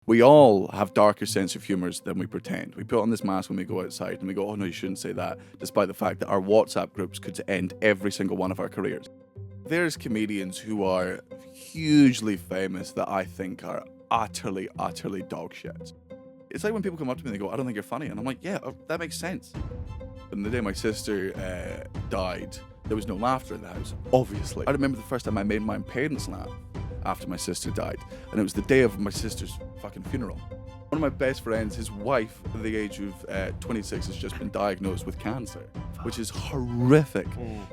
we all have darker sense of humours than we pretend. We put on this mask when we go outside and we go, oh no, you shouldn't say that, despite the fact that our WhatsApp groups could end every single one of our careers. There's comedians who are hugely famous that I think are utterly dog shit. It's like when people come up to me and they go, I don't think you're funny. And I'm like, yeah, that makes sense. And the day my sister died, there was no laughter in the house, obviously. I remember the first time I made my parents laugh after my sister died. And it was the day of my sister's fucking funeral. One of my best friends, his wife, at the age of 26, has just been diagnosed with cancer, which is horrific.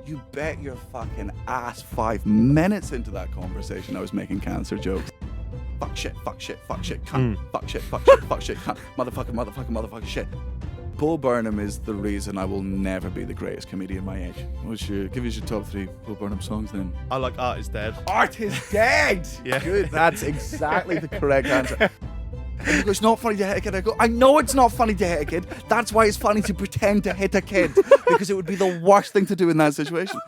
You bet your fucking ass 5 minutes into that conversation I was making cancer jokes. Fuck shit, cunt. Fuck shit, cunt. Motherfucker, shit. Paul Burnham is the reason I will never be the greatest comedian my age. Give us your top 3 Paul Burnham songs then. I like Art Is Dead. Art is Dead! Yeah. Good, that's exactly the correct answer. And he goes, it's not funny to hit a kid. I go, I know it's not funny to hit a kid. That's why it's funny to pretend to hit a kid. Because it would be the worst thing to do in that situation.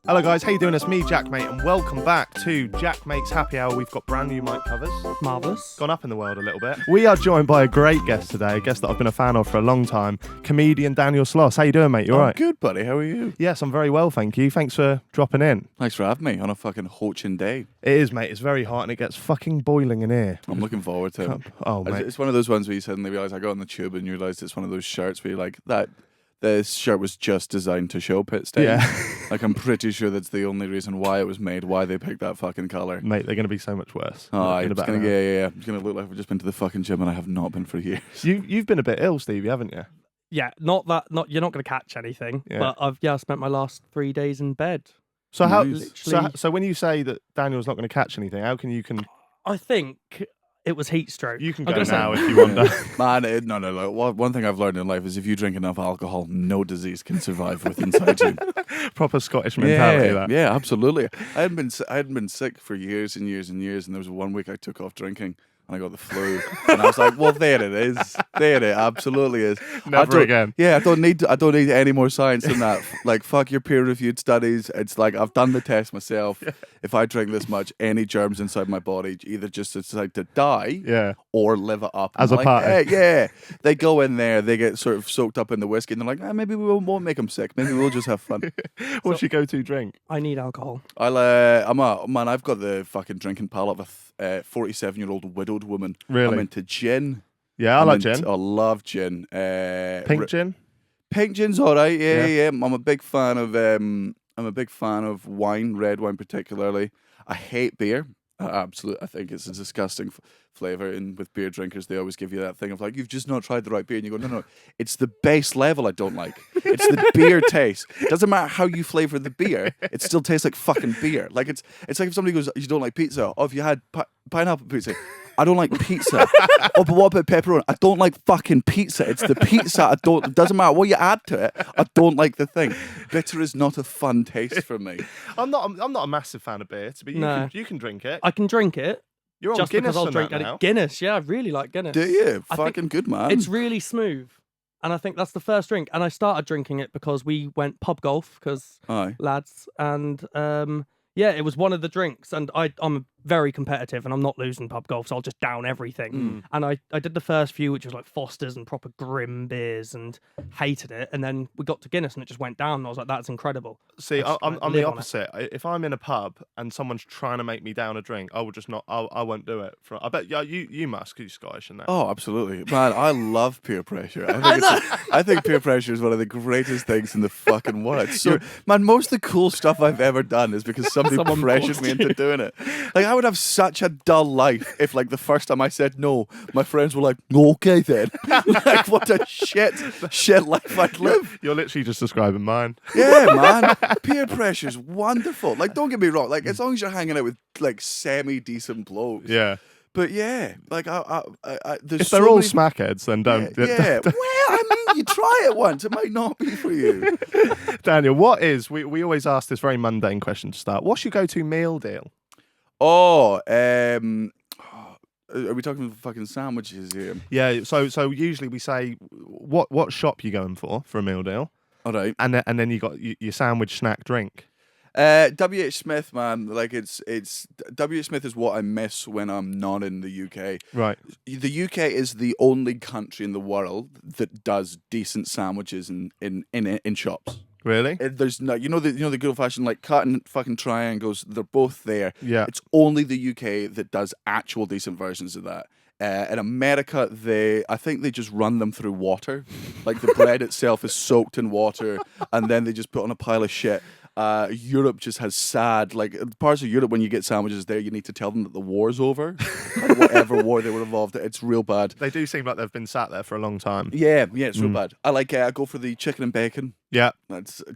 Hello guys, how you doing? It's me, Jack Mate, and welcome back to Jack Mate's Happy Hour. We've got brand new mic covers. Marvellous. Gone up in the world a little bit. We are joined by a great guest today, a guest that I've been a fan of for a long time, comedian Daniel SLOSS. How you doing, mate? You all right? Good, buddy. How are you? Yes, I'm very well, thank you. Thanks for dropping in. Thanks for having me on a fucking hoaching day. It is, mate. It's very hot and it gets fucking boiling in here. I'm looking forward to it. Oh, mate. It's one of those ones where you suddenly realise I got on the tube and you realise it's one of those shirts where you're like, this shirt was just designed to show pit stain. Yeah. Like, I'm pretty sure that's the only reason why it was made, why they picked that fucking colour. Mate, they're going to be so much worse. Oh, it's going to It's going to look like I've just been to the fucking gym and I have not been for years. You've been a bit ill, Stevie, haven't you? Yeah, you're not going to catch anything. Yeah. But I've spent my last 3 days in bed. So Nice. so when you say that Daniel's not going to catch anything, how can you I think it was heat stroke. You can I'm go gonna now say- if you want to. Man, no. Like, one thing I've learned in life is if you drink enough alcohol, no disease can survive within inside you. Proper Scottish mentality, that. Yeah, absolutely. I hadn't been sick for years and years and years, and there was 1 week I took off drinking. And I got the flu, and I was like, "Well, there it is. There it absolutely is. Never again." Yeah, I don't need any more science than that. Like, fuck your peer-reviewed studies. It's like I've done the test myself. Yeah. If I drink this much, any germs inside my body either just decide to die, or live it up. As a party. Yeah, they go in there, they get sort of soaked up in the whiskey, and they're like, maybe we won't make them sick. Maybe we'll just have fun. What's your go-to drink? I need alcohol. I've got the fucking drinking palate of a 47-year-old widowed woman. Really? I'm into gin. Yeah, I like gin. I love gin. Pink gin? Pink gin's all right. Yeah. I'm a big fan of wine, red wine particularly. I hate beer. I think it's a disgusting flavour. And with beer drinkers, they always give you that thing of like, you've just not tried the right beer. And you go, no, it's the base level I don't like. It's the beer taste. It doesn't matter how you flavour the beer, it still tastes like fucking beer. Like it's like if somebody goes, you don't like pizza. Oh, if you had pineapple pizza. I don't like pizza. Oh, but what about pepperoni? I don't like fucking pizza. It's the pizza I don't. It doesn't matter what you add to it. I don't like the thing. Bitter is not a fun taste for me. I'm not a massive fan of beer, but you can drink it. I can drink it. You're on just Guinness because I'll drink now. Guinness. Yeah, I really like Guinness. Do you? I Fucking think good, man. It's really smooth. And I think that's the first drink. And I started drinking it because we went pub golf, because lads. And it was one of the drinks. And I'm very competitive and I'm not losing pub golf, so I'll just down everything. And I did the first few, which was like Foster's and proper grim beers, and hated it. And then we got to Guinness and it just went down. And I was like, that's incredible. See, I'm the opposite. If I'm in a pub and someone's trying to make me down a drink, I will just not. I won't do it. I bet you must, because you're Scottish and that. Oh, absolutely, man. I love peer pressure. I think peer pressure is one of the greatest things in the fucking world. So, man, most of the cool stuff I've ever done is because someone pressured me into doing it. Like, I would have such a dull life if, like, the first time I said no, my friends were like, okay then. Like, what a shit life I'd live. You're literally just describing mine. Yeah, man. Peer pressure's wonderful. Like, don't get me wrong. Like, as long as you're hanging out with, like, semi-decent blokes. Yeah. But yeah, like, there's if they're all smackheads, then don't. Yeah. Well, I mean, you try it once. It might not be for you. Daniel, we always ask this very mundane question to start. What's your go-to meal deal? Oh, are we talking fucking sandwiches here? Yeah, so usually we say what shop you going for a meal deal. All right. And then you got your sandwich, snack, drink. W.H. Smith, man, like it's W.H. Smith is what I miss when I'm not in the UK. Right. The UK is the only country in the world that does decent sandwiches in shops. Really? There's no, the good old fashioned like cutting fucking triangles. They're both there. Yeah. It's only the UK that does actual decent versions of that. In America, I think they just run them through water. Like the bread itself is soaked in water, and then they just put on a pile of shit. Europe just has sad, like parts of Europe. When you get sandwiches there, you need to tell them that the war's over, like whatever war they were involved in. It's real bad. They do seem like they've been sat there for a long time. Yeah, it's real bad. I go for the chicken and bacon. Yeah, it's a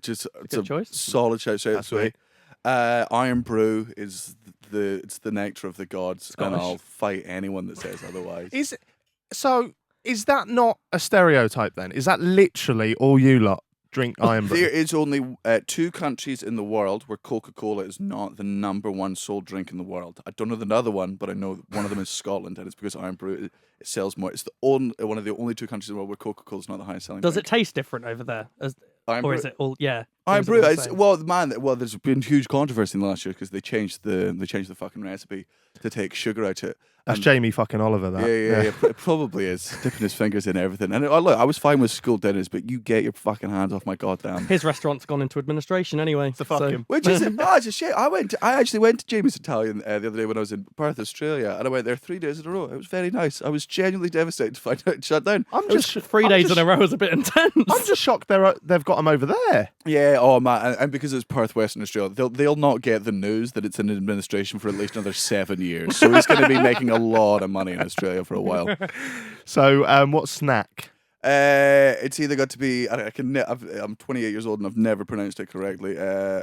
good choice. Solid shout. That's right. Iron Brew is it's the nectar of the gods, Scottish. and I'll fight anyone that says otherwise. Is that not a stereotype then? Is that literally all you lot drink Iron Brew? There is only 2 countries in the world where Coca-Cola is not the #1 sold drink in the world. I don't know the other one, but I know one of them is Scotland, and it's because Iron Brew it sells more. It's one of the only 2 countries in the world where Coca-Cola is not the highest selling. Does drink. it taste different over there? Or is it all? Yeah. Iron Brew. There's been huge controversy in the last year because they changed the fucking recipe to take sugar out of it. That's Jamie fucking Oliver, that. Yeah. It probably is. Dipping his fingers in everything. And look, I was fine with school dinners, but you get your fucking hands off my goddamn. His restaurant's gone into administration anyway. So fuck him. Which is it's a shit. I actually went to Jamie's Italian the other day when I was in Perth, Australia, and I went there 3 days in a row. It was very nice. I was genuinely devastated to find out it shut down. I'm just 3 days in a row is a bit intense. I'm just shocked they've got them over there. Yeah, oh man, and because it's Perth, Western Australia, they'll not get the news that it's in administration for at least another 7 years. So he's going to be making a lot of money in Australia for a while. So, what snack? It's either got to be I'm 28 years old and I've never pronounced it correctly.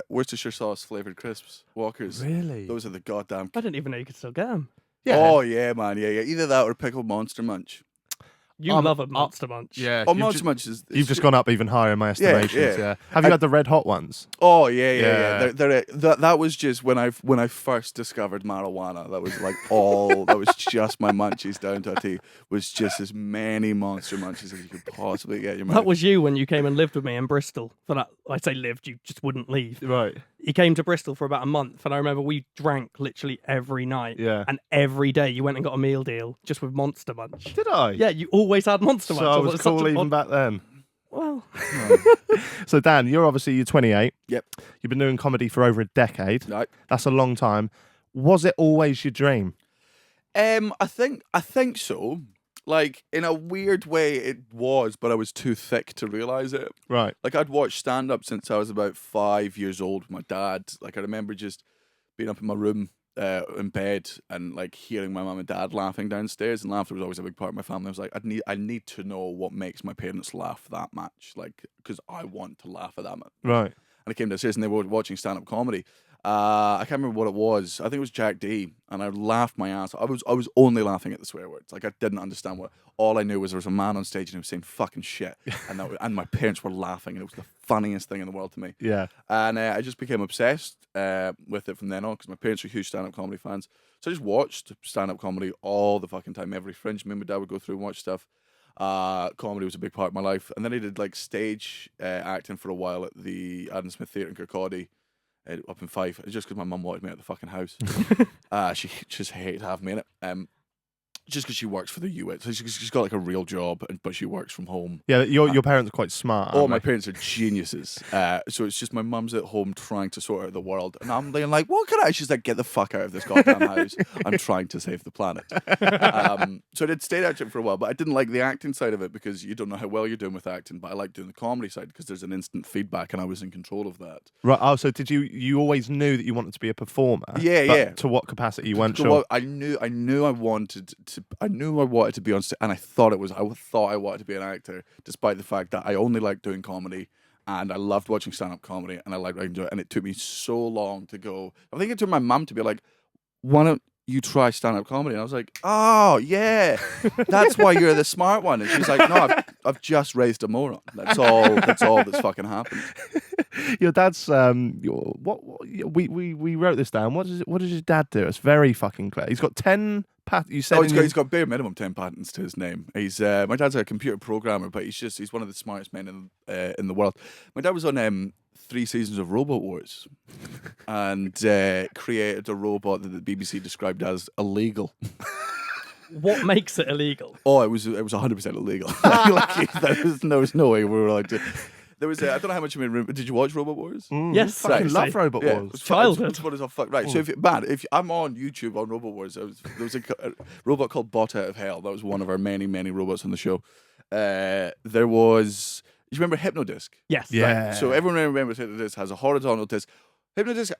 Worcestershire sauce flavored crisps, Walkers. Really? Those are the goddamn. I didn't even know you could still get them. Yeah. Oh yeah, man, yeah. Either that or pickled Monster Munch. You love a Monster Munch. Yeah. Oh, Monster Munch is. You've just gone up even higher in my estimations. Yeah. Have you had the red hot ones? Oh yeah. That was just when I first discovered marijuana. That was like that was just my munchies down to a T. Was just as many Monster Munchies as you could possibly get in your mouth. That was you when you came and lived with me in Bristol. For that, I say lived, you just wouldn't leave. Right. You came to Bristol for about a month, and I remember we drank literally every night. Yeah. And every day you went and got a meal deal just with Monster Munch. Did I? Yeah, you always had Monster Munch. So I was cool even back then. Well. So Dan, you're 28. Yep. You've been doing comedy for over a decade. Right. That's a long time. Was it always your dream? I think so. Like, in a weird way, it was, but I was too thick to realise it. Right. Like, I'd watched stand-up since I was about 5 years old with my dad. Like, I remember just being up in my room in bed and, like, hearing my mum and dad laughing downstairs. And laughter was always a big part of my family. I was like, I need to know what makes my parents laugh that much. Like, because I want to laugh at that much. Right. And I came downstairs and they were watching stand-up comedy. I can't remember what it was. I think it was Jack D. And I laughed my ass. I was only laughing at the swear words. Like, I didn't understand what. All I knew was there was a man on stage and he was saying fucking shit, and my parents were laughing, and it was the funniest thing in the world to me. Yeah. And I just became obsessed with it from then on because my parents were huge stand-up comedy fans. So I just watched stand-up comedy all the fucking time. Every Fringe, me and my dad would go through and watch stuff. Comedy was a big part of my life, and then I did like stage acting for a while at the Adam Smith Theatre in Kirkcaldy. Up in Fife, just because my mum wanted me out of the fucking house. She just hated having me in it. Just because she works for the US, so she's got like a real job, but she works from home. Yeah, your parents are quite smart. My parents are geniuses. So it's just my mum's at home trying to sort out the world, and I'm like, "What can I?" She's like, "Get the fuck out of this goddamn house! I'm trying to save the planet." So I did stage acting for a while, but I didn't like the acting side of it because you don't know how well you're doing with acting. But I like doing the comedy side because there's an instant feedback, and I was in control of that. Right. Oh, so did you always knew that you wanted to be a performer? Yeah, but yeah. To what capacity you weren't So sure? I knew I wanted to be on stage, and I thought I wanted to be an actor, despite the fact that I only liked doing comedy, and I loved watching stand-up comedy, and I liked writing it. And it took me so long to go. I think it took my mum to be like, "Why don't you try stand-up comedy?" And I was like, "Oh yeah, that's why you're the smart one." And she's like, "No, I've just raised a moron. That's all that's fucking happened." Your dad's we wrote this down. What does your dad do? It's very fucking clear. He's got 10 patents. You said he's got bare minimum 10 patents to his name. He's my dad's a computer programmer, but he's one of the smartest men in the world. My dad was on 3 seasons of Robot Wars and created a robot that the BBC described as illegal. What makes it illegal? Oh, it was 100% illegal. Like, there was no way we were allowed to. There was I don't know how much you remember. Did you watch Robot Wars? Yes, fucking love Robot Wars. Childhood. Right. So if I'm on YouTube on Robot Wars, there was a robot called Bot Out of Hell. That was one of our many robots on the show. There was. Do you remember Hypnodisc? Yes. Yeah. Right. So everyone remembers Hypnodisc has a horizontal disc. Hypnodisc,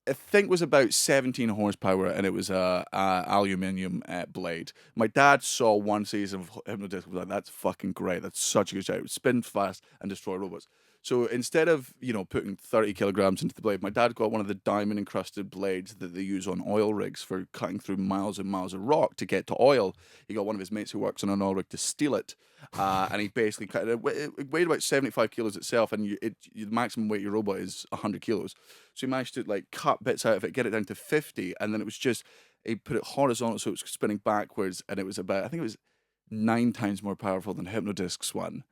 I think, was about 17 horsepower, and it was a aluminium blade. My dad saw one season of Hypnodisc and was like, "That's fucking great. That's such a good show. It would spin fast and destroy robots." So instead of putting 30 kilograms into the blade, my dad got one of the diamond encrusted blades that they use on oil rigs for cutting through miles and miles of rock to get to oil. He got one of his mates who works on an oil rig to steal it, and he basically cut it. It weighed about 75 kilos itself, and the maximum weight of your robot is 100 kilos. So he managed to like cut bits out of it, get it down to 50, and then it was just he put it horizontal so it was spinning backwards, and it was I think it was 9 times more powerful than Hypnodisc's one.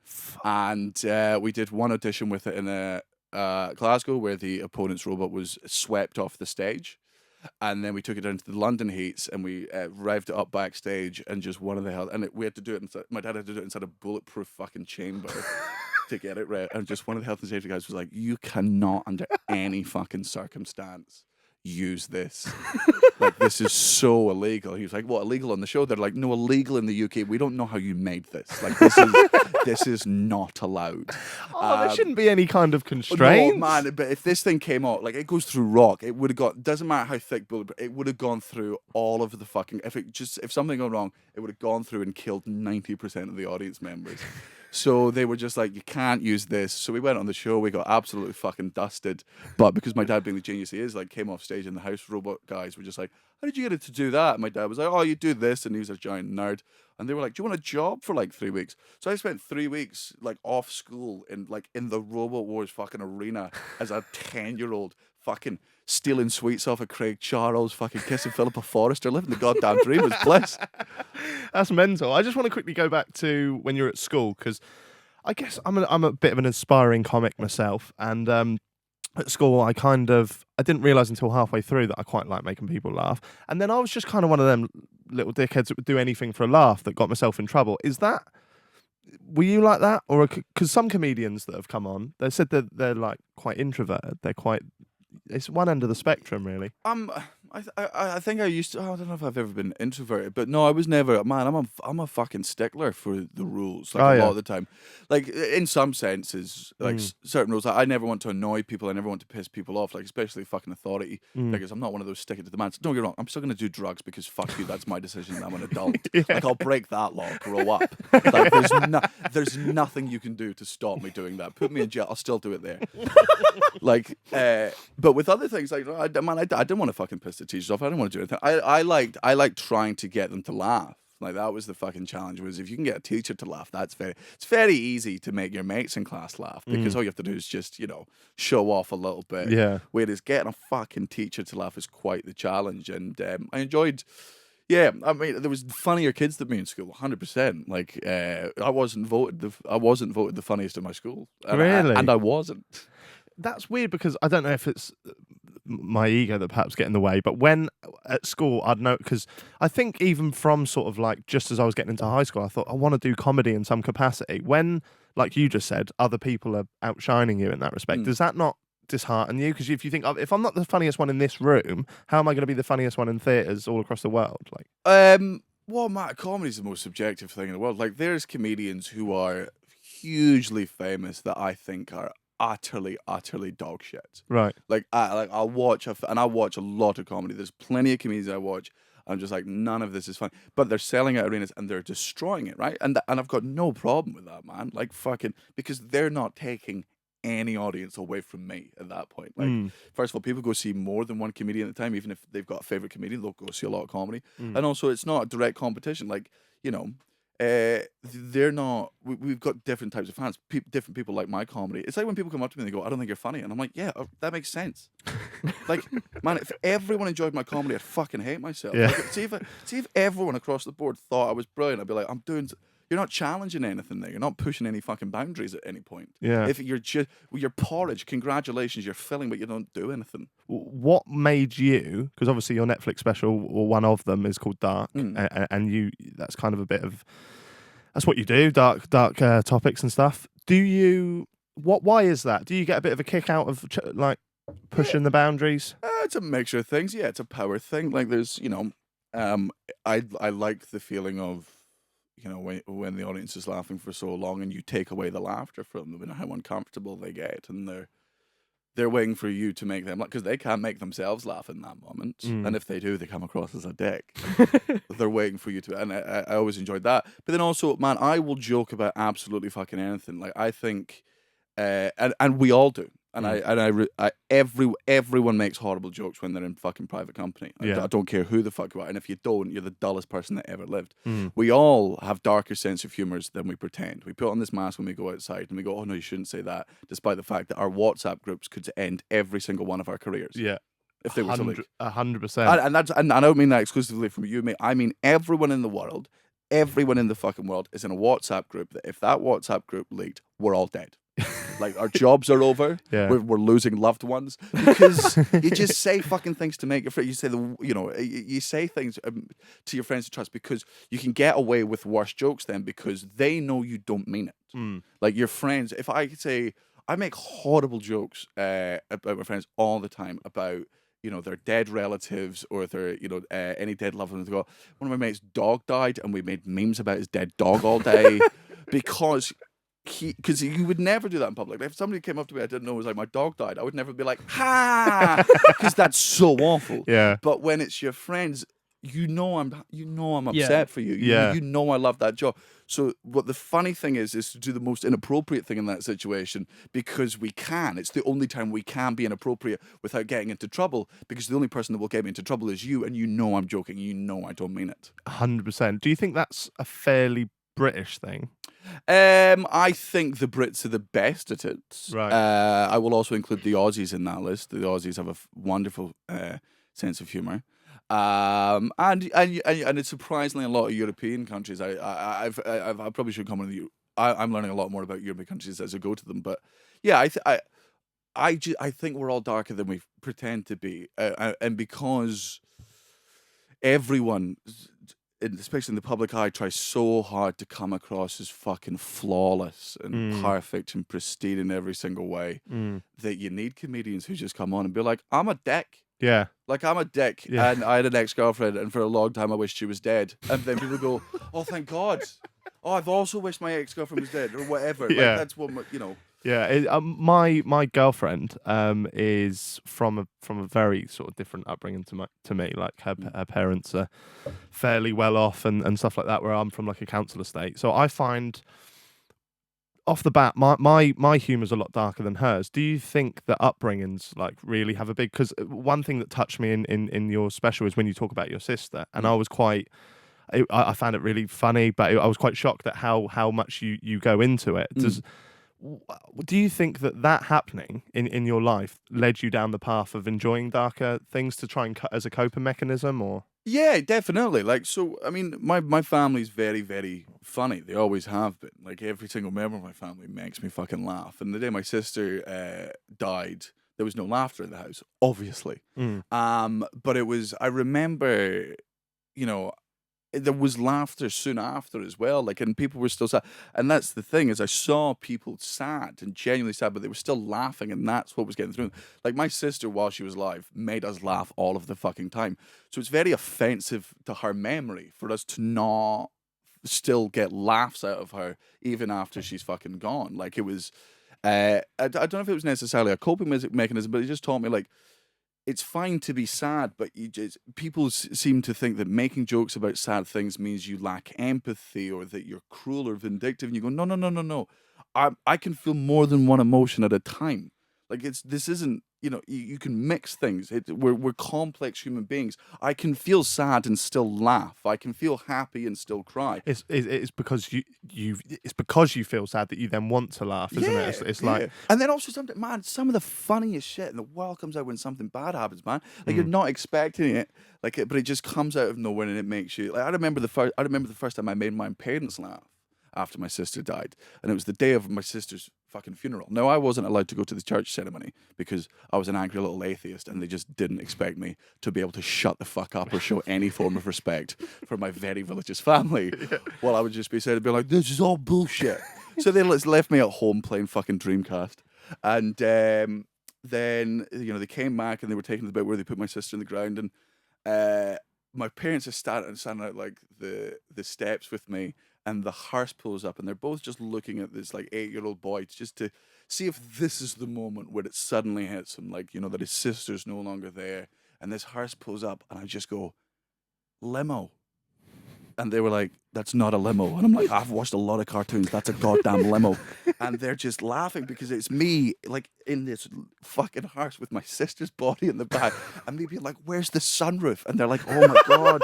And we did one audition with it in Glasgow where the opponent's robot was swept off the stage. And then we took it down to the London heats and we revved it up backstage and just one of the hell. And we had to do it inside, my dad had to do it inside a bulletproof fucking chamber to get it right. And just one of the health and safety guys was like, "You cannot under any fucking circumstance use this. Like, this is so illegal." He was like, "What, illegal on the show?" They're like, "No, illegal in the UK. We don't know how you made this. Like, this is not allowed." There shouldn't be any kind of constraints. No, man, but if this thing came out, like, it goes through rock, it would have got, doesn't matter how thick bullet, it would have gone through all of the fucking, if something went wrong, it would have gone through and killed 90% of the audience members. So they were just like, "You can't use this." So we went on the show, we got absolutely fucking dusted. But because my dad, being the genius he is, like, came off stage and the house robot guys were just like, "How did you get it to do that?" And my dad was like, "Oh, you do this." And he was a giant nerd. And they were like, "Do you want a job for like 3 weeks?" So I spent 3 weeks like off school in the Robot Wars fucking arena as a 10-year-old fucking stealing sweets off of Craig Charles, fucking kissing Philippa Forrester, living the goddamn dream. It was bliss. That's mental. I just want to quickly go back to when you're at school, because I guess I'm a bit of an aspiring comic myself, and at school I didn't realise until halfway through that I quite like making people laugh, and then I was just kind of one of them little dickheads that would do anything for a laugh that got myself in trouble. Were you like that? Or because some comedians that have come on, they said that they're like quite introverted, it's one end of the spectrum, really. I think I used to. I don't know if I've ever been introverted, but no, I was never. Man, I'm a fucking stickler for the rules. Like, a lot of the time, like in some senses, like certain rules. Like, I never want to annoy people. I never want to piss people off. Like, especially fucking authority figures. I'm not one of those stick it to the man. So don't get me wrong. I'm still gonna do drugs because fuck you. That's my decision. I'm an adult. Like, I'll break that law. Grow up. Like, there's nothing you can do to stop me doing that. Put me in jail. I'll still do it there. Like, but with other things, like, I didn't want to fucking piss the teachers off. I didn't want to do anything. I liked trying to get them to laugh. Like, that was the fucking challenge. Was if you can get a teacher to laugh, it's very easy to make your mates in class laugh because all you have to do is just show off a little bit. Yeah. Whereas getting a fucking teacher to laugh is quite the challenge, and I enjoyed. Yeah, I mean, there was funnier kids than me in school, 100%. Like, I wasn't voted the funniest in my school. Really? And I wasn't. That's weird, because I don't know if it's my ego that perhaps get in the way, but when at school I'd know, because I think even from sort of like just as I was getting into high school, I thought I want to do comedy in some capacity. When, like you just said, other people are outshining you in that respect, does that not dishearten you? Because if you think, if I'm not the funniest one in this room, how am I going to be the funniest one in theatres all across the world? Like, well, Matt, comedy is the most subjective thing in the world. Like, there's comedians who are hugely famous that I think are utterly dog shit. Right. Like, I'll watch I watch a lot of comedy. There's plenty of comedians I watch. I'm just like, none of this is funny. But they're selling out arenas and they're destroying it, right? And I've got no problem with that, man. Like, fucking, because they're not taking any audience away from me at that point. Like, first of all, people go see more than one comedian at a time. Even if they've got a favorite comedian, they'll go see a lot of comedy. And also, it's not a direct competition. Like, they're not. We've got different types of fans. Different people like my comedy. It's like when people come up to me and they go, "I don't think you're funny," and I'm like, "Yeah, that makes sense." Like, man, if everyone enjoyed my comedy, I'd fucking hate myself. Yeah. Like, see if everyone across the board thought I was brilliant, I'd be like, "I'm doing." You're not challenging anything there. You're not pushing any fucking boundaries at any point. Yeah. If you're just your porridge, congratulations, you're filling, but you don't do anything. What made you? Because obviously your Netflix special, or one of them, is called Dark, and that's kind of a bit of that's what you do, dark topics and stuff. Do you? Why is that? Do you get a bit of a kick out of like pushing the boundaries? It's a mixture of things. Yeah, it's a power thing. Like there's, I like the feeling of, when the audience is laughing for so long and you take away the laughter from them and how uncomfortable they get, and they're waiting for you to make them laugh because they can't make themselves laugh in that moment. And if they do, they come across as a dick. They're waiting for you to, and I always enjoyed that. But then also, man, I will joke about absolutely fucking anything. Like I think, and we all do. And everyone makes horrible jokes when they're in fucking private company. I don't care who the fuck you are, and if you don't, you're the dullest person that ever lived. We all have darker sense of humors than we pretend. We put on this mask when we go outside, and we go, "Oh no, you shouldn't say that," despite the fact that our WhatsApp groups could end every single one of our careers. Yeah, if they were to leak. 100%. And I don't mean that exclusively from you, mate. I mean everyone in the world, everyone in the fucking world is in a WhatsApp group that if that WhatsApp group leaked, we're all dead. Like our jobs are over. Yeah. We're losing loved ones because you just say fucking things to make your friend. You say you say things to your friends to trust because you can get away with worse jokes then because they know you don't mean it. Like your friends. If I could say, I make horrible jokes about my friends all the time about their dead relatives or their any dead loved ones. One of my mates' dog died and we made memes about his dead dog all day because you would never do that in public. If somebody came up to me I didn't know was like my dog died, I would never be like ha because that's so awful. Yeah. But when it's your friends, I'm upset for you. You know I love that job. So what the funny thing is to do the most inappropriate thing in that situation because we can. It's the only time we can be inappropriate without getting into trouble because the only person that will get me into trouble is you, and I'm joking. I don't mean it. 100%. Do you think that's a fairly British thing? I think the Brits are the best at it. Right. I will also include the Aussies in that list. The Aussies have a wonderful sense of humour. And it's surprisingly a lot of European countries. I probably should comment on I'm learning a lot more about European countries as I go to them. But yeah, I think we're all darker than we pretend to be, and because everyone, especially in the public eye, tries so hard to come across as fucking flawless and perfect and pristine in every single way that you need comedians who just come on and be like, I'm a dick. Yeah. Like, I'm a dick. Yeah. And I had an ex-girlfriend, and for a long time I wished she was dead. And then people go, oh, thank God. Oh, I've also wished my ex-girlfriend was dead, or whatever. Yeah. Like, that's what, Yeah, my girlfriend is from a very sort of different upbringing to me. Like her parents are fairly well off and stuff like that. Where I'm from, like a council estate, so I find off the bat my humour's a lot darker than hers. Do you think that upbringings like really have a big? Because one thing that touched me in your special is when you talk about your sister, and I was quite. I found it really funny, but I was quite shocked at how much you go into it. Do you think that happening in your life led you down the path of enjoying darker things to try and cut as a coping mechanism, or? Yeah, definitely. Like, so, I mean, my family's very, very funny. They always have been. Like, every single member of my family makes me fucking laugh. And the day my sister died, there was no laughter in the house, obviously. But it was, I remember, there was laughter soon after as well, like, and people were still sad. And that's the thing, is I saw people sad and genuinely sad, but they were still laughing, and that's what was getting through them. Like, my sister, while she was alive, made us laugh all of the fucking time. So it's very offensive to her memory for us to not still get laughs out of her even after she's fucking gone. Like, it was I don't know if it was necessarily a coping mechanism, but it just taught me, like, it's fine to be sad, but people seem to think that making jokes about sad things means you lack empathy or that you're cruel or vindictive. And you go, no. I can feel more than one emotion at a time. Like, this isn't, you can mix things. We're complex human beings. I can feel sad and still laugh. I can feel happy and still cry. It's because it's because you feel sad that you then want to laugh, isn't it? It's like, and then also some of the funniest shit in the world comes out when something bad happens, man. Like, you're not expecting it, but it just comes out of nowhere and it makes you. Like, I remember the first time I made my parents laugh. after my sister died. And it was the day of my sister's fucking funeral. Now, I wasn't allowed to go to the church ceremony because I was an angry little atheist and they just didn't expect me to be able to shut the fuck up or show any form of respect for my very religious family. Well, I would just be said to be like, this is all bullshit. So they left me at home playing fucking Dreamcast. And then, they came back and they were taking the bit where they put my sister in the ground. And my parents are standing out like the steps with me. And the hearse pulls up, and they're both just looking at this like 8-year-old boy just to see if this is the moment where it suddenly hits him, like, that his sister's no longer there. And this hearse pulls up, and I just go, limo. And they were like, that's not a limo. And I'm like, I've watched a lot of cartoons. That's a goddamn limo. And they're just laughing because it's me, like, in this fucking hearse with my sister's body in the back. And me being like, where's the sunroof? And they're like, oh my God.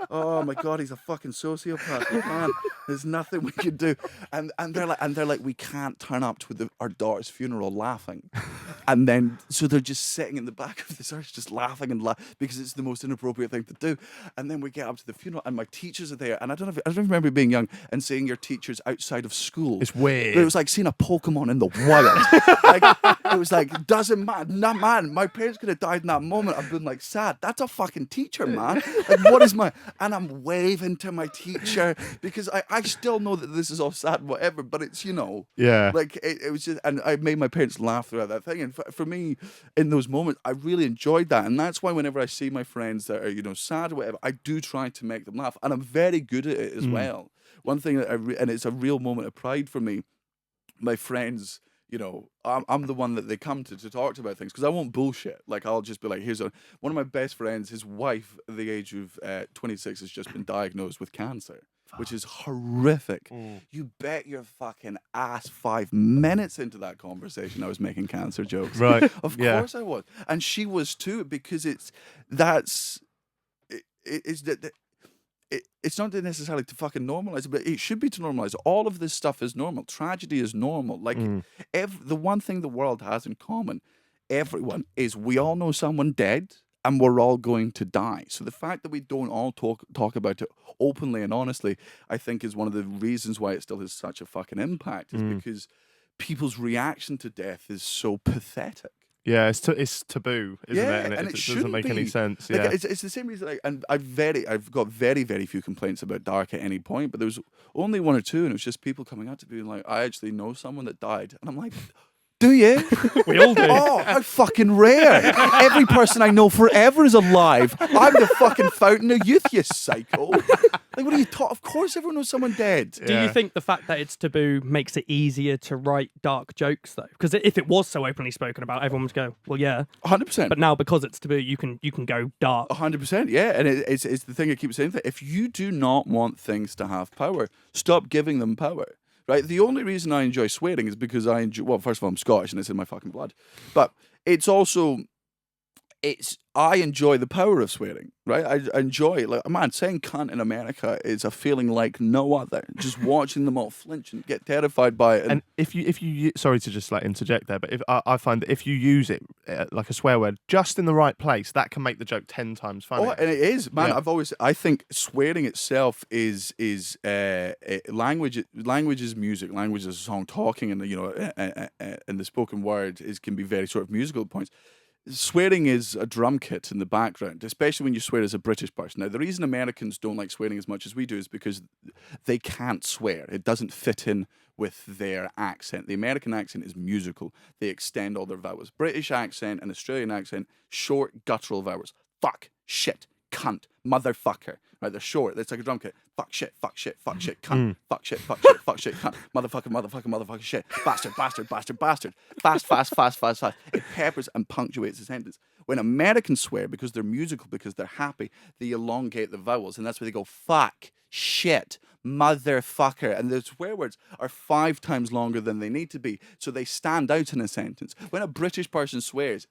Oh my God, he's a fucking sociopath. We can't. There's nothing we can do. And they're like, we can't turn up to our daughter's funeral laughing. And then, so they're just sitting in the back of this hearse, just laughing and because it's the most inappropriate thing to do. And then we get up to the funeral, and my teachers are there. And I don't remember being young and seeing your teachers outside of school. It's weird. But it was like seeing a Pokemon in the wild. It was like, doesn't matter. Nah, man, my parents could have died in that moment. I've been like, sad. That's a fucking teacher, man. Like, what is my... And I'm waving to my teacher because I still know that this is all sad, whatever, but it's, Yeah. Like, it was just... And I made my parents laugh throughout that thing. And for me, in those moments, I really enjoyed that. And that's why whenever I see my friends that are, sad or whatever, I do try to make them laugh. And I'm very good at it as well. One thing that and it's a real moment of pride for me, my friends... I'm the one that they come to talk to about things because I won't bullshit. Like, I'll just be like, one of my best friends, his wife at the age of 26 has just been diagnosed with cancer, which is horrific. You bet your fucking ass 5 minutes into that conversation I was making cancer jokes. Right. Of course I was. And she was too, because it's not necessarily to fucking normalize it, but it should be to normalize it. All of this stuff is normal. Tragedy is normal. Like, the one thing the world has in common, everyone, is we all know someone dead and we're all going to die. So the fact that we don't all talk about it openly and honestly, I think is one of the reasons why it still has such a fucking impact, is because people's reaction to death is so pathetic. Yeah, it's taboo, isn't it? And it doesn't make any sense. Like, yeah, it's the same reason. And I've got very, very few complaints about Dark at any point, but there was only one or two, and it was just people coming up to me and like, I actually know someone that died, and I'm like, do you? We all do. Oh, how fucking rare! Every person I know forever is alive. I'm the fucking fountain of youth, you psycho. Like, what are you talking? Of course, everyone knows someone dead. Do you think the fact that it's taboo makes it easier to write dark jokes, though? Because if it was so openly spoken about, everyone would go, well, yeah. 100%. But now, because it's taboo, you can go dark. 100%, yeah. And it's the thing I keep saying, that if you do not want things to have power, stop giving them power. Right? The only reason I enjoy swearing is because well, first of all, I'm Scottish and it's in my fucking blood. But it's also... I enjoy the power of swearing, right? I enjoy it. Like, man, saying cunt in America is a feeling like no other. Just watching them all flinch and get terrified by it. And if you sorry to just like interject there, but if I find that if you use it like a swear word just in the right place, that can make the joke 10 times funnier. Oh, and it is, man. Yeah. I think swearing itself is language. Language is music. Language is song. Talking and and the spoken word can be very sort of musical at points. Swearing is a drum kit in the background, especially when you swear as a British person. Now, the reason Americans don't like swearing as much as we do is because they can't swear. It doesn't fit in with their accent. The American accent is musical. They extend all their vowels. British accent and Australian accent, short, guttural vowels. Fuck, shit, cunt, motherfucker. Right, they're short. It's like a drum kit. Fuck shit, cunt. Fuck shit, cunt. Motherfucker, shit. Bastard. Fast. It peppers and punctuates the sentence. When Americans swear, because they're musical, because they're happy, they elongate the vowels, and that's where they go, fuck, shit, motherfucker. And the swear words are 5 times longer than they need to be, so they stand out in a sentence. When a British person swears,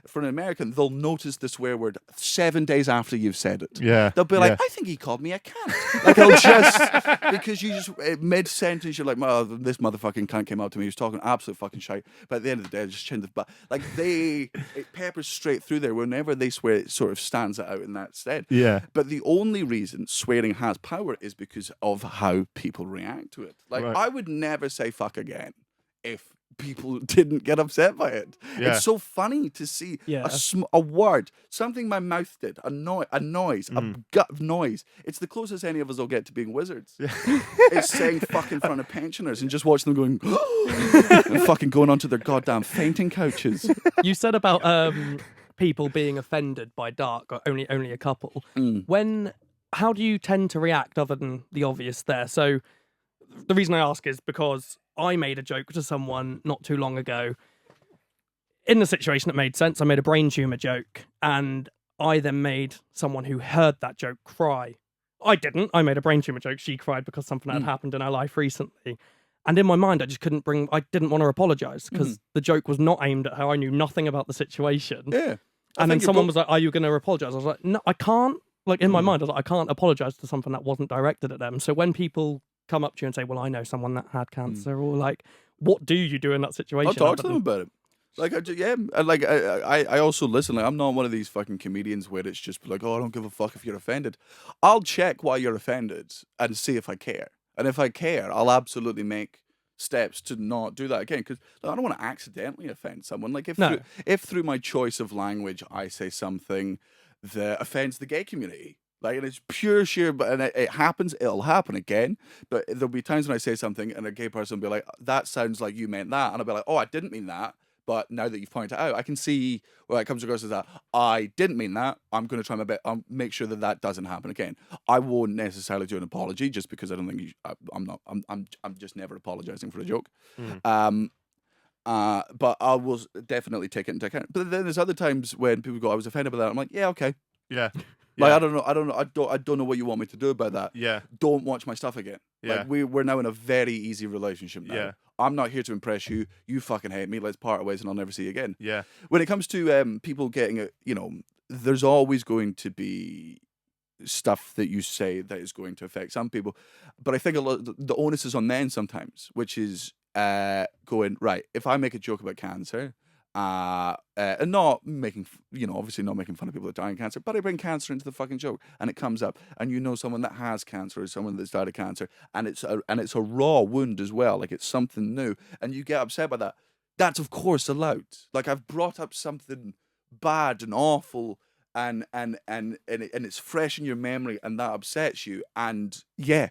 for an American, they'll notice the swear word 7 days after you've said it. Yeah. They'll be like, I think he called me a cunt. Like, they'll just, because you just, mid-sentence, you're like, well, this motherfucking cunt came up to me, he was talking absolute fucking shite, but at the end of the day, I just chinned the butt. Like, it peppers straight through there. Whenever they swear, it sort of stands it out in that stead. Yeah. But the only reason swearing has power is because of of how people react to it. Like, Right. I would never say fuck again if people didn't get upset by it. Yeah. It's so funny to see Yeah. a word, something my mouth did, a noise, a gut noise. It's the closest any of us will get to being wizards. Yeah. It's saying fuck in front of pensioners and just watch them going and fucking going onto their goddamn fainting couches. You said about people being offended by dark, or only a couple. How do you tend to react other than the obvious there? So the reason I ask is because I made a joke to someone not too long ago. In the situation, it made sense. I made a brain tumor joke, and I then made someone who heard that joke cry. I didn't. I made a brain tumor joke. She cried because something had happened in her life recently. And in my mind, I didn't want to apologize because the joke was not aimed at her. I knew nothing about the situation. Yeah. And then someone was like, "Are you going to apologize?" I was like, "No, I can't." Like, in my mind, I was like, I can't apologize to something that wasn't directed at them. So when people come up to you and say, well, I know someone that had cancer, or like, what do you do in that situation? I'll talk to them about it. Like, I also listen. Like, I'm not one of these fucking comedians where it's just like, oh, I don't give a fuck if you're offended. I'll check why you're offended and see if I care. And if I care, I'll absolutely make steps to not do that again. Because I don't want to accidentally offend someone. Like, if through my choice of language I say something that offends the gay community, like, and it's pure sheer, and it happens, it'll happen again, but there'll be times when I say something and a gay person will be like, that sounds like you meant that, and I'll be like, oh, I didn't mean that, but now that you've pointed it out, I can see where it comes across as that, I didn't mean that, I'm going to try my best, I'll make sure that that doesn't happen again. I won't necessarily do an apology, just because I don't think I'm just never apologizing for a joke. But I will definitely take it into account. But then there's other times when people go, I was offended by that. I'm like, yeah, okay. Yeah. Like, I don't know. I don't know what you want me to do about that. Yeah. Don't watch my stuff again. Yeah. Like, we're now in a very easy relationship now. Yeah. I'm not here to impress you. You fucking hate me. Let's part ways and I'll never see you again. Yeah. When it comes to people getting there's always going to be stuff that you say that is going to affect some people. But I think a lot the onus is on men sometimes, which is going, right, if I make a joke about cancer, and not making, obviously not making fun of people that die of cancer, but I bring cancer into the fucking joke, and it comes up, and someone that has cancer or someone that's died of cancer, and it's a raw wound as well, like it's something new, and you get upset by that. That's of course allowed. Like, I've brought up something bad and awful, and it's fresh in your memory, and that upsets you, and yeah,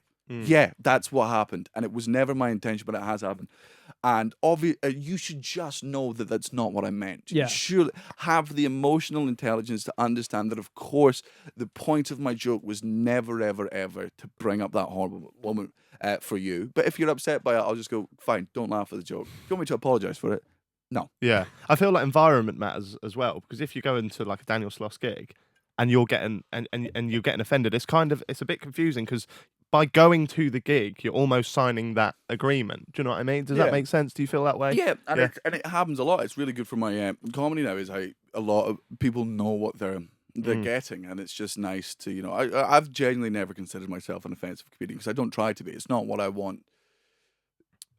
that's what happened, and it was never my intention, but it has happened. And you should just know that that's not what I meant. Yeah. You should have the emotional intelligence to understand that, of course, the point of my joke was never, ever, ever to bring up that horrible moment for you. But if you're upset by it, I'll just go, fine, don't laugh at the joke. Do you want me to apologise for it? No. Yeah. I feel like environment matters as well, because if you go into like a Daniel Sloss gig and you're getting and you're getting offended, it's a bit confusing, because by going to the gig, you're almost signing that agreement. Do you know what I mean? Does that make sense? Do you feel that way? Yeah, it happens a lot. It's really good for my comedy now. Is how a lot of people know what they're getting, and it's just nice to I've genuinely never considered myself an offensive comedian, because I don't try to be. It's not what I want.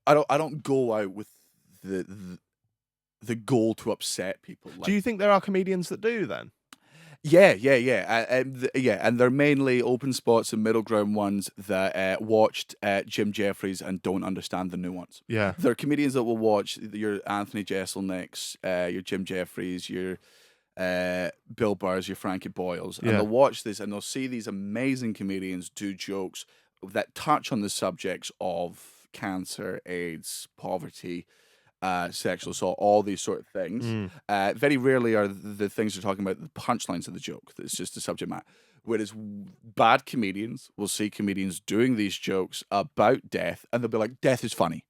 I don't go out with the goal to upset people. Like, do you think there are comedians that do then? Yeah, and they're mainly open spots and middle ground ones that watched Jim Jeffries and don't understand the nuance. Yeah, there are comedians that will watch your Anthony Jeselnik's, your Jim Jeffries, your Bill Burrs, your Frankie Boyles, and they'll watch this and they'll see these amazing comedians do jokes that touch on the subjects of cancer, AIDS, poverty, sexual assault, all these sort of things. Very rarely are the things they're talking about the punchlines of the joke. It's just the subject matter. Whereas bad comedians will see comedians doing these jokes about death, and they'll be like, "Death is funny.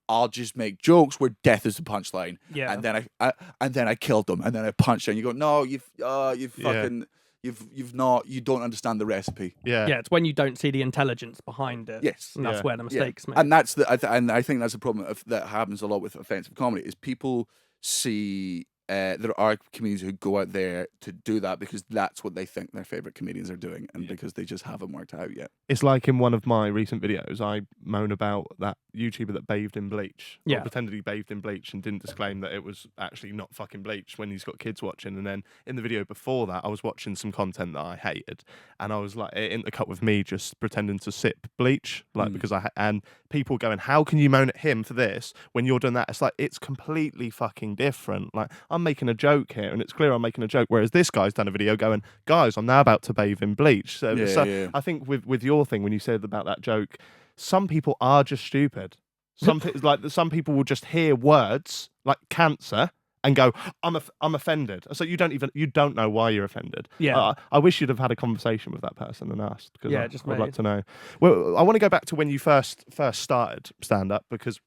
I'll just make jokes where death is the punchline." Yeah. And then I killed them, and then I punched them. You go, "No, you've fucking." You don't understand the recipe. Yeah. Yeah, it's when you don't see the intelligence behind it. Yes. And that's where the mistakes made. And that's and I think that's a problem that happens a lot with offensive comedy, is people see there are comedians who go out there to do that because that's what they think their favorite comedians are doing, and because they just haven't worked out yet. It's like in one of my recent videos, I moan about that YouTuber that bathed in bleach, or pretended he bathed in bleach and didn't disclaim that it was actually not fucking bleach when he's got kids watching. And then in the video before that, I was watching some content that I hated, and I was like, it intercut with me just pretending to sip bleach, like because and people going, "How can you moan at him for this when you're doing that?" It's like, it's completely fucking different. Like, I'm making a joke here, and it's clear I'm making a joke, whereas this guy's done a video going, "Guys, I'm now about to bathe in bleach." So I think with your thing, when you said about that joke, some people are just stupid. Some people will just hear words like cancer and go, I'm offended. So you don't know why you're offended. Yeah. I wish you'd have had a conversation with that person and asked, because I'd like to know. Well, I want to go back to when you first started stand up, because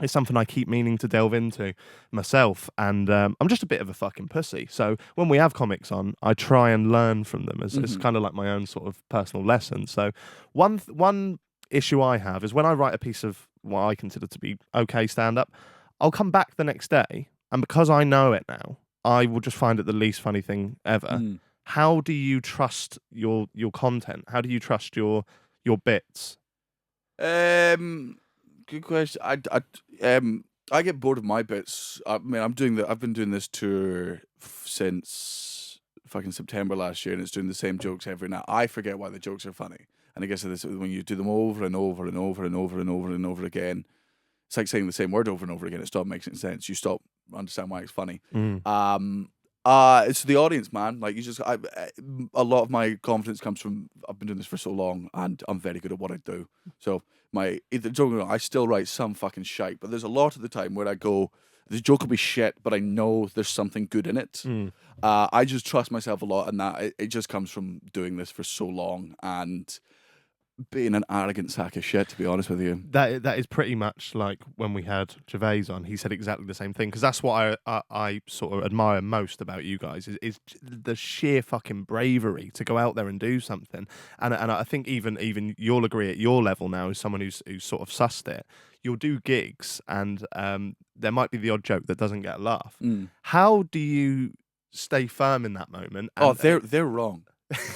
it's something I keep meaning to delve into myself, and I'm just a bit of a fucking pussy. So when we have comics on, I try and learn from them. It's kind of like my own sort of personal lesson. So one issue I have is when I write a piece of what I consider to be okay stand-up, I'll come back the next day, and because I know it now, I will just find it the least funny thing ever. How do you trust your content? How do you trust your bits? Good question. I get bored of my bits. I mean, I've been doing this tour since fucking September last year, and it's doing the same jokes every night. I forget why the jokes are funny, and I guess this when you do them over and over and over and over and over and over again, it's like saying the same word over and over again. It stops making sense. You stop understand why it's funny. It's the audience, man. Like a lot of my confidence comes from I've been doing this for so long, and I'm very good at what I do. So I still write some fucking shite, but there's a lot of the time where I go, the joke will be shit, but I know there's something good in it. I just trust myself a lot, and that it just comes from doing this for so long and being an arrogant sack of shit, to be honest with you. That is pretty much like when we had Gervais on. He said exactly the same thing, because that's what I sort of admire most about you guys is the sheer fucking bravery to go out there and do something. And I think even you'll agree at your level now, as someone who's sort of sussed it, you'll do gigs and there might be the odd joke that doesn't get a laugh. How do you stay firm in that moment? And, they're wrong.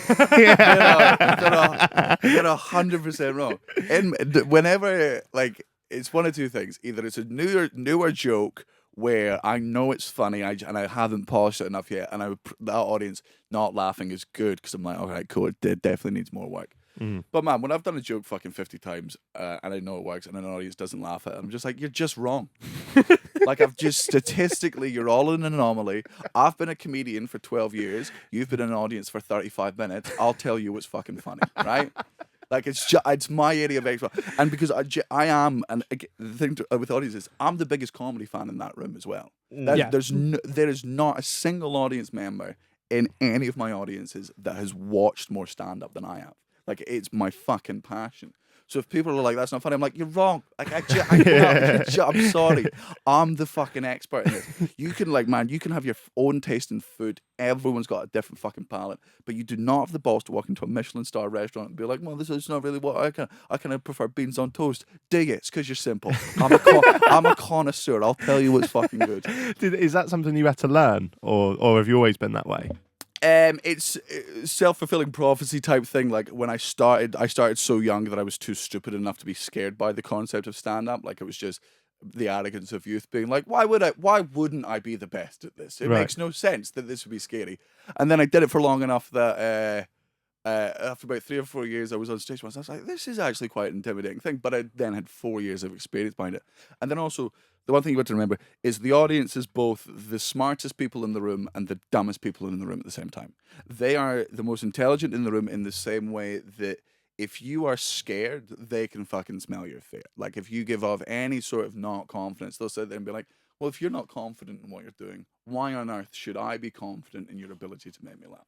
They're 100% wrong. And whenever, like, it's one of two things: either it's a newer joke where I know it's funny, and I haven't polished it enough yet, and that audience not laughing is good because I'm like, all right, cool, it definitely needs more work. But man, when I've done a joke fucking 50 times and I know it works and an audience doesn't laugh at it, I'm just like, you're just wrong. Like, statistically, you're all an anomaly. I've been a comedian for 12 years. You've been an audience for 35 minutes. I'll tell you what's fucking funny, right? Like, it's my area of expertise. And because I am, and the thing with audiences, I'm the biggest comedy fan in that room as well. There is not a single audience member in any of my audiences that has watched more stand-up than I have. Like, it's my fucking passion. So if people are like, that's not funny, I'm like, you're wrong. Like, I'm sorry. I'm the fucking expert in this. You can, like, man, you can have your own taste in food. Everyone's got a different fucking palate. But you do not have the balls to walk into a Michelin star restaurant and be like, well, this is not really what I kind of prefer beans on toast. Dig it. It's because you're simple. I'm a connoisseur. I'll tell you what's fucking good. Is that something you had to learn? Or have you always been that way? It's self-fulfilling prophecy type thing. Like, when I started so young that I was too stupid enough to be scared by the concept of stand-up. Like, it was just the arrogance of youth being like, why wouldn't I be the best at this? It makes no sense that this would be scary. And then I did it for long enough that after about 3 or 4 years, I was on stage once. I was like, this is actually quite an intimidating thing. But I then had 4 years of experience behind it. And then also, the one thing you got to remember is the audience is both the smartest people in the room and the dumbest people in the room at the same time. They are the most intelligent in the room in the same way that if you are scared, they can fucking smell your fear. Like, if you give off any sort of not confidence, they'll sit there and be like, well, if you're not confident in what you're doing, why on earth should I be confident in your ability to make me laugh?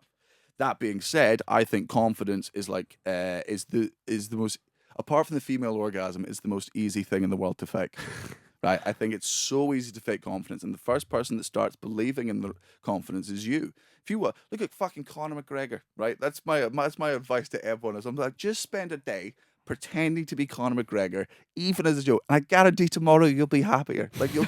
That being said, I think confidence is like is the most, apart from the female orgasm, is the most easy thing in the world to fake. Right? I think it's so easy to fake confidence, and the first person that starts believing in the confidence is you. If you look at fucking Conor McGregor, right? That's my advice to everyone. Is I'm like, just spend a day pretending to be Conor McGregor, even as a joke. And I guarantee tomorrow you'll be happier. Like you'll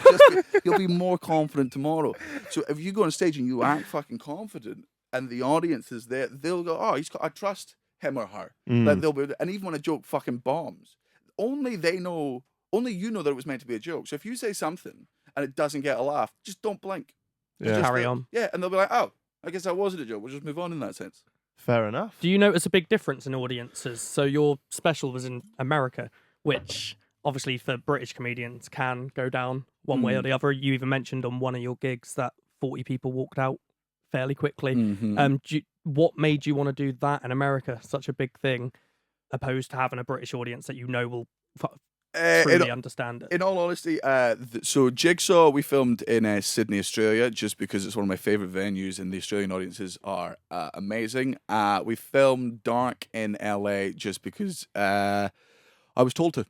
be more confident tomorrow. So if you go on stage and you act fucking confident, and the audience is there, they'll go, "Oh, I trust him or her." Like they'll be, and even when a joke fucking bombs, only you know that it was meant to be a joke. So if you say something and it doesn't get a laugh, just don't blink. Yeah. Carry on. Yeah, and they'll be like, "Oh, I guess that wasn't a joke. We'll just move on in that sense." Fair enough. Do you notice a big difference in audiences? So your special was in America, which obviously for British comedians can go down one way or the other. You even mentioned on one of your gigs that 40 people walked out fairly quickly. What made you want to do that in America, such a big thing, opposed to having a British audience that you know will truly understand it? In all honesty, so Jigsaw we filmed in Sydney, Australia, just because it's one of my favourite venues and the Australian audiences are amazing. We filmed Dark in LA just because I was told to.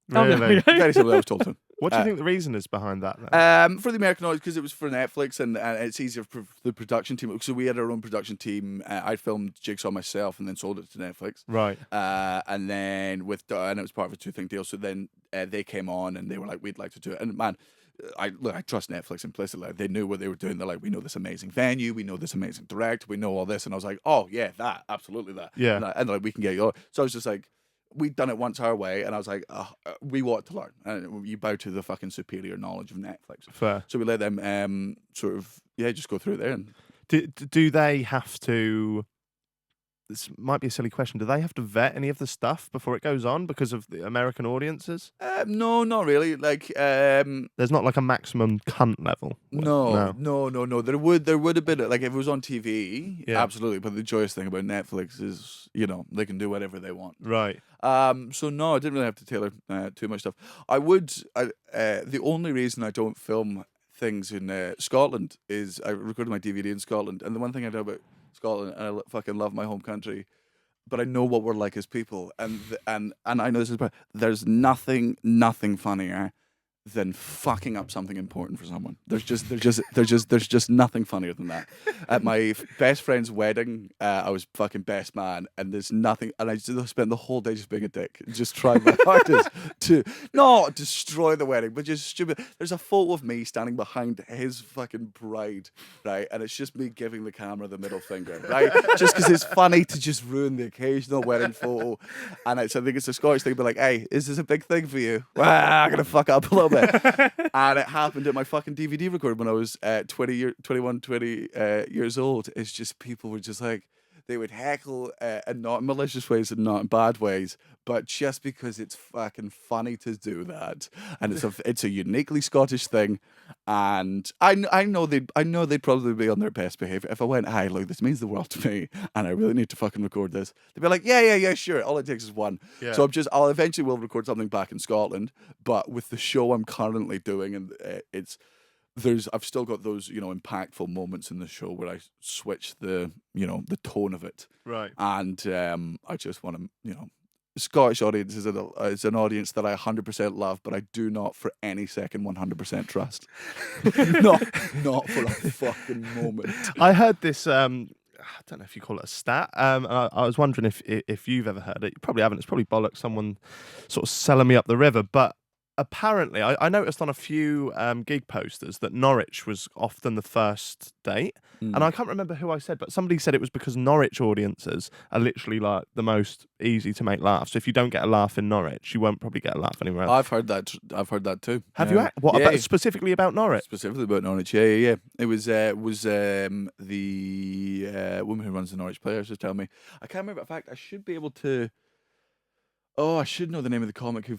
Really? Very simply, I was told to. What do you think the reason is behind that? Then? For the American audience, because it was for Netflix and it's easier for the production team. So we had our own production team. I filmed Jigsaw myself and then sold it to Netflix. Right. And then and it was part of a 2-thing deal. So then they came on and they were like, "We'd like to do it." And man, I trust Netflix implicitly. They knew what they were doing. They're like, "We know this amazing venue. We know this amazing director. We know all this." And I was like, "Oh yeah, that absolutely that." Yeah. And like, "We can get you." So I was just like, we'd done it once our way, and I was like, we want to learn. And you bow to the fucking superior knowledge of Netflix. Fair. So we let them just go through there. And do they have to? This might be a silly question. Do they have to vet any of the stuff before it goes on because of the American audiences? No, not really. Like, there's not like a maximum cunt level. No. There would have been, like, if it was on TV, absolutely. But the joyous thing about Netflix is, they can do whatever they want. Right. So no, I didn't really have to tailor too much stuff. The only reason I don't film things in Scotland is I recorded my DVD in Scotland, and the one thing I know about Scotland, and I fucking love my home country, but I know what we're like as people, and I know this is bad. There's nothing funnier than fucking up something important for someone. There's just nothing funnier than that. At my best friend's wedding, I was fucking best man, and there's nothing, and I just spent the whole day just being a dick, just trying my hardest to not destroy the wedding, but just stupid. There's a photo of me standing behind his fucking bride, right, and it's just me giving the camera the middle finger, right, just because it's funny to just ruin the occasional wedding photo, and I think it's a Scottish thing, but like, hey, is this a big thing for you? Well, I'm gonna fuck up a little bit. And it happened at my fucking DVD record when I was 20 years old. It's just people were just like, they would heckle in not malicious ways and not in bad ways, but just because it's fucking funny to do that, and it's a uniquely Scottish thing, and I know they'd probably be on their best behavior if I went, "Hi, look, this means the world to me, and I really need to fucking record this." They'd be like, "Yeah, sure. All it takes is one." Yeah. So I'll eventually will record something back in Scotland, but with the show I'm currently doing, and I've still got those, impactful moments in the show where I switch the tone of it. Right. And I just want to, Scottish audience is an audience that I 100% love, but I do not for any second 100% trust. not for a fucking moment. I heard this. I don't know if you call it a stat. I was wondering if you've ever heard it. You probably haven't. It's probably bollocks. Someone sort of selling me up the river, but. Apparently, I noticed on a few gig posters that Norwich was often the first date. And I can't remember who I said, but somebody said it was because Norwich audiences are literally like the most easy to make laugh. So if you don't get a laugh in Norwich, you won't probably get a laugh anywhere else. I've heard that too. Have you? What about specifically about Norwich? Specifically about Norwich, yeah. It was the woman who runs the Norwich Players was telling me. I can't remember. In fact, I should be able to. Oh, I should know the name of the comic who.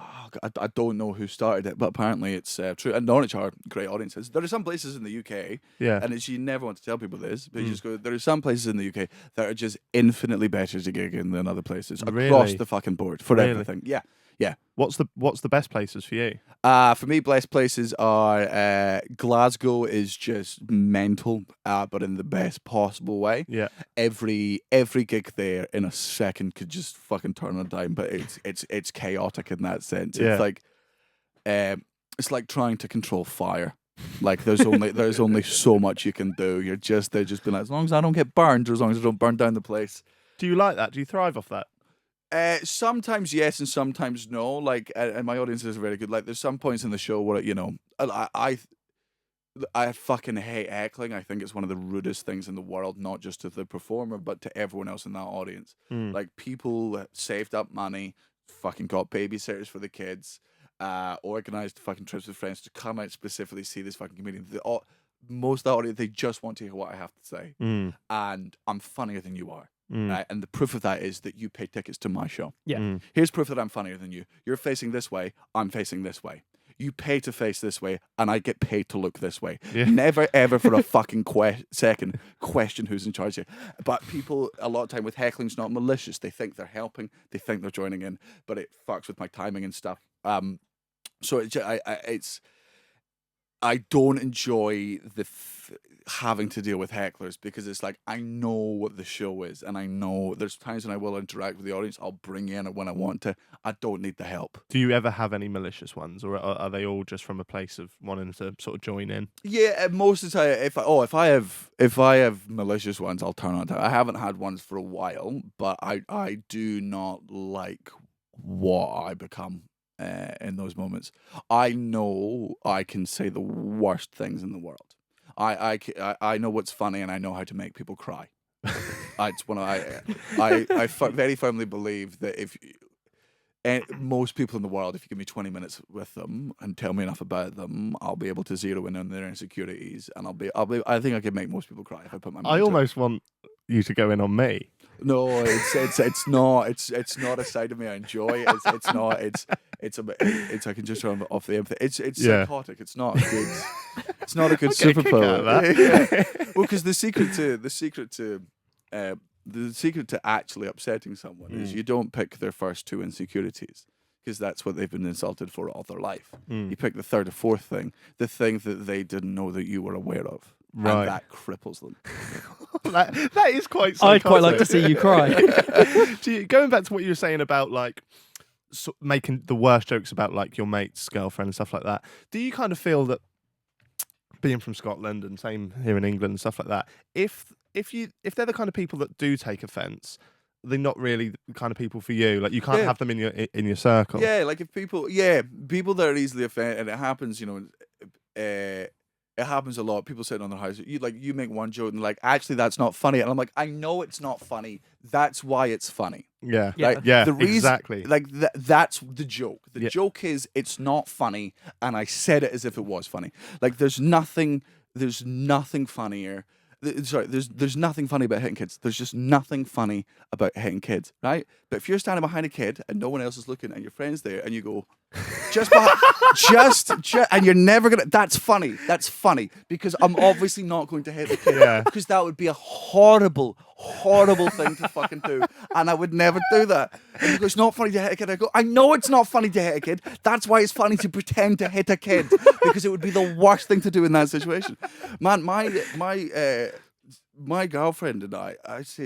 I don't know who started it, but apparently it's true. And Norwich are great audiences. There are some places in the UK, and you never want to tell people this, but you just go, there are some places in the UK that are just infinitely better to gig in than other places across the fucking board for everything. Yeah. What's the best places for you? For me, best places are Glasgow is just mental, but in the best possible way. Yeah. Every gig there in a second could just fucking turn on a dime, but it's chaotic in that sense. Yeah. It's like trying to control fire. Like there's only so much you can do. They're just being like, as long as I don't get burned, or as long as I don't burn down the place. Do you like that? Do you thrive off that? Sometimes yes and sometimes no. Like, and my audiences are very good. Like, there's some points in the show where I fucking hate heckling. I think it's one of the rudest things in the world, not just to the performer, but to everyone else in that audience. Like, people that saved up money, fucking got babysitters for the kids, organized fucking trips with friends to come out specifically see this fucking comedian. Most of the audience, they just want to hear what I have to say. And I'm funnier than you are. Right? And the proof of that is that you pay tickets to my show. Yeah. Here's proof that I'm funnier than you. You're facing this way, I'm facing this way. You pay to face this way, and I get paid to look this way. Yeah. Never, ever for a fucking second question who's in charge here. But people, a lot of time with heckling's not malicious. They think they're helping. They think they're joining in. But it fucks with my timing and stuff. So I don't enjoy having to deal with hecklers, because it's like, I know what the show is, and I know there's times when I will interact with the audience. I'll bring in it when I want to. I don't need the help. Do you ever have any malicious ones, or are they all just from a place of wanting to sort of join in? Yeah, most of the time, if I have malicious ones, I'll turn on it. I haven't had ones for a while, but I do not like what I become in those moments. I know I can say the worst things in the world. I know what's funny, and I know how to make people cry. It's one of I very firmly believe that most people in the world, if you give me 20 minutes with them and tell me enough about them, I'll be able to zero in on their insecurities, and I think I can make most people cry if I put my mind I to almost want you to go in on me. No, it's not. It's not a side of me I enjoy. It's not. It's I can just run off the empathy. It's psychotic. It's not good. It's not a good superpower. Well, because the secret to actually upsetting someone is you don't pick their first two insecurities, because that's what they've been insulted for all their life. You pick the third or fourth thing, the thing that they didn't know that you were aware of. Right. And that cripples them. that is quite psychotic. I'd quite like to see you cry. Going back to what you were saying about like making the worst jokes about like your mate's girlfriend and stuff like that, do you kind of feel that, being from Scotland and same here in England and stuff like that, if they're the kind of people that do take offence, they're not really the kind of people for you? Like, you can't have them in your circle. Yeah, like if people that are easily offended, and it happens, it happens a lot. People sit on their house. You make one joke and actually that's not funny, and I'm like, I know it's not funny. That's why it's funny. Yeah. The reason, exactly. That's the joke. The joke is it's not funny, and I said it as if it was funny. Like, there's nothing funnier. There's nothing funny about hitting kids. There's just nothing funny about hitting kids, right? But if you're standing behind a kid and no one else is looking, and your friend's there, and you go, just and you're never gonna. That's funny. That's funny, because I'm obviously not going to hit the kid, because that would be a horrible thing to fucking do, and I would never do that. And you go, it's not funny to hit a kid. I go, I know it's not funny to hit a kid. That's why it's funny to pretend to hit a kid, because it would be the worst thing to do in that situation. Man, my girlfriend and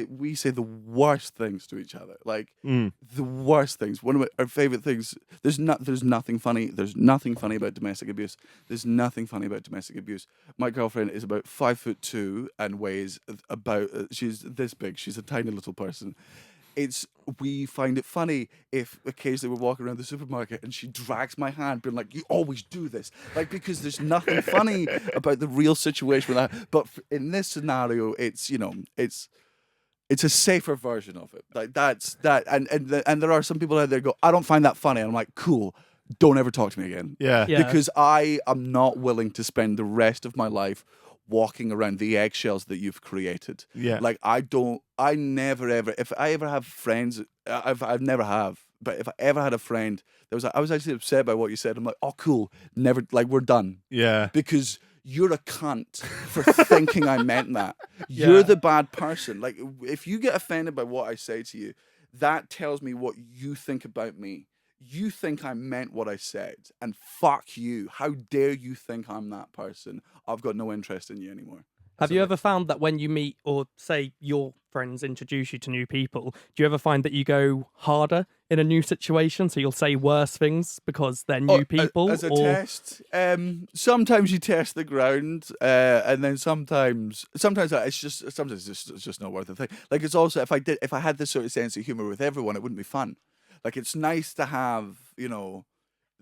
we say the worst things to each other, the worst things. One of our favorite things. There's nothing funny. There's nothing funny about domestic abuse. There's nothing funny about domestic abuse. My girlfriend is about 5'2" and weighs about. She's this big. She's a tiny little person. We find it funny if occasionally we're walking around the supermarket and she drags my hand, being like, "You always do this," because there's nothing funny about the real situation with that. But in this scenario, it's a safer version of it. And there are some people out there who go, "I don't find that funny," and I'm like, "Cool, don't ever talk to me again." Yeah. Because I am not willing to spend the rest of my life walking around the eggshells that you've created. Yeah. I never ever, if I ever have friends, I've never have, but if I ever had a friend that was like, I was actually upset by what you said, I'm like, oh cool, never, we're done. Yeah. Because you're a cunt for thinking I meant that. You're the bad person. Like, if you get offended by what I say to you, that tells me what you think about me. You think I meant what I said, and fuck you. How dare you think I'm that person? I've got no interest in you anymore. Have you ever found that when you meet, or say your friends introduce you to new people, do you ever find that you go harder in a new situation? So you'll say worse things because they're new people? As a test, sometimes you test the ground, and then sometimes it's just not worth the thing. Like, it's also, if I had this sort of sense of humor with everyone, it wouldn't be fun. Like, it's nice to have,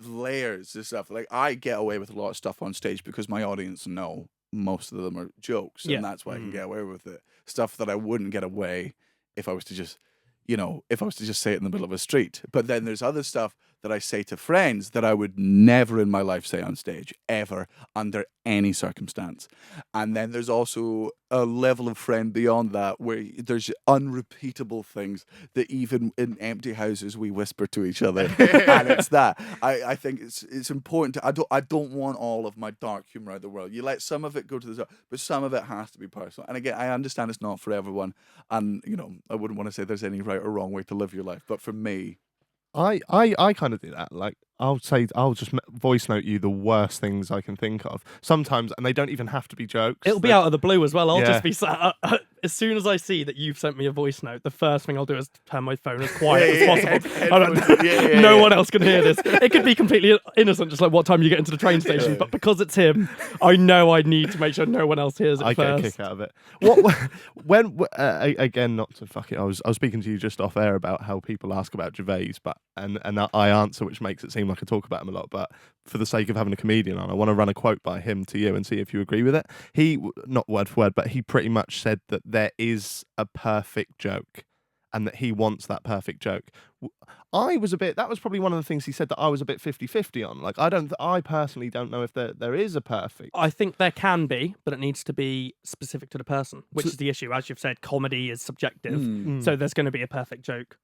layers and stuff. Like, I get away with a lot of stuff on stage because my audience know most of them are jokes, and that's why I can get away with it. Stuff that I wouldn't get away if I was to just, say it in the middle of a street. But then there's other stuff that I say to friends that I would never in my life say on stage, ever, under any circumstance. And then there's also a level of friend beyond that where there's unrepeatable things that even in empty houses we whisper to each other. And it's that. I think it's important to, I don't want all of my dark humor out of the world. You let some of it go to the top, but some of it has to be personal. And again, I understand it's not for everyone. And, I wouldn't want to say there's any right or wrong way to live your life. But for me, I kind of do that. Like, I'll just voice note you the worst things I can think of sometimes, and they don't even have to be jokes. It'll be out of the blue as well. I'll just be sat. As soon as I see that you've sent me a voice note, the first thing I'll do is turn my phone as quiet as possible. No one else can hear this. It could be completely innocent, just like what time you get into the train station. But because it's him, I know I need to make sure no one else hears it I first. get a kick out of it. Again, not to fuck it. I was speaking to you just off air about how people ask about Gervais, but and I answer, which makes it seem like I talk about him a lot. But for the sake of having a comedian on, I want to run a quote by him to you and see if you agree with it. He, not word for word, but he pretty much said that there is a perfect joke and that he wants that perfect joke. That was probably one of the things he said that I was a bit 50-50 on. Like, I personally don't know if there is a perfect. I think there can be, but it needs to be specific to the person, which is the issue. As you've said, comedy is subjective. So there's going to be a perfect joke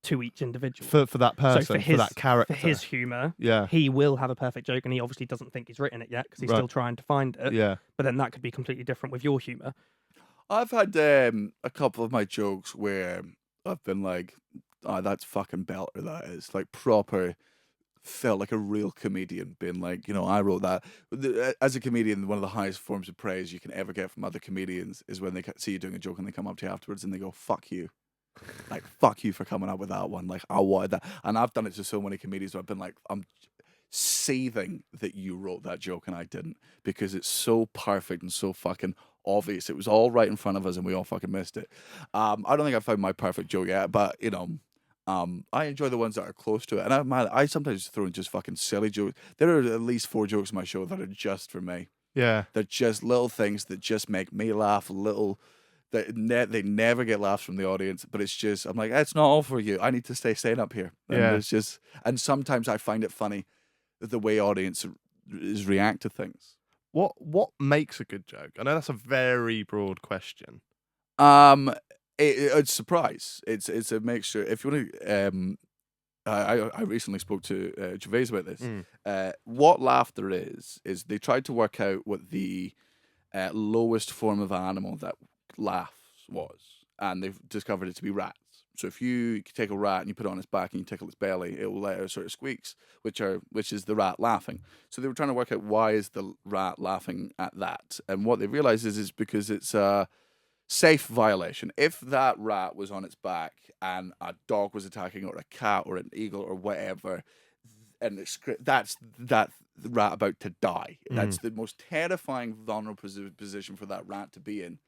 to each individual. For that person, for that character. For his humour, yeah, he will have a perfect joke, and he obviously doesn't think he's written it yet because he's still trying to find it. Yeah. But then that could be completely different with your humour. I've had a couple of my jokes where I've been like, oh, that's fucking belter, that is. Like, proper, felt like a real comedian being like, I wrote that. As a comedian, one of the highest forms of praise you can ever get from other comedians is when they see you doing a joke and they come up to you afterwards and they go, fuck you. Like, fuck you for coming up with that one. Like, I wanted that. And I've done it to so many comedians where I've been like, I'm seething that you wrote that joke and I didn't, because it's so perfect and so fucking obvious. It was all right in front of us and we all fucking missed it. I don't think I've found my perfect joke yet, but I enjoy the ones that are close to it. And I sometimes throw in just fucking silly jokes. There are at least 4 jokes in my show that are just for me. Yeah. They're just little things that just make me laugh, they never get laughs from the audience, but it's just, I'm like, it's not all for you. I need to stay sane up here. And and sometimes I find it funny the way audiences react to things. What makes a good joke? I know that's a very broad question. It's surprise. It's a mixture. If you want to, I recently spoke to Gervais about this. What laughter is they tried to work out what the lowest form of animal that laughs was, and they've discovered it to be rats. So if you take a rat and you put it on its back and you tickle its belly, it will let out sort of squeaks, which is the rat laughing. So they were trying to work out why is the rat laughing at that, and what they realized is because it's a safe violation. If that rat was on its back and a dog was attacking it, or a cat or an eagle or whatever, and that's that rat about to die. That's the most terrifying, vulnerable position for that rat to be in.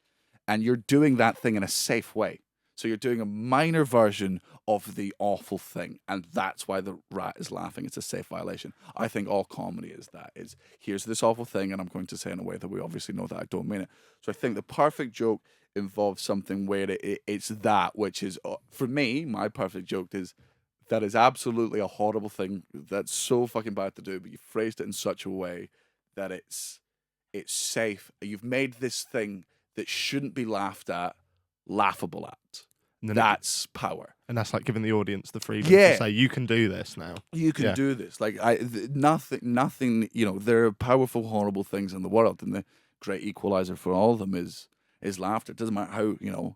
And you're doing that thing in a safe way. So you're doing a minor version of the awful thing. And that's why the rat is laughing. It's a safe violation. I think all comedy is that. Is here's this awful thing, and I'm going to say in a way that we obviously know that I don't mean it. So I think the perfect joke involves something where it's that, which is, for me, my perfect joke is, that is absolutely a horrible thing. That's so fucking bad to do, but you phrased it in such a way that it's safe. You've made this thing that shouldn't be laughed at, laughable at. That's power. And that's like giving the audience the freedom to say, you can do this now. You can do this. Like, nothing, there are powerful, horrible things in the world, and the great equalizer for all of them is laughter. It doesn't matter how,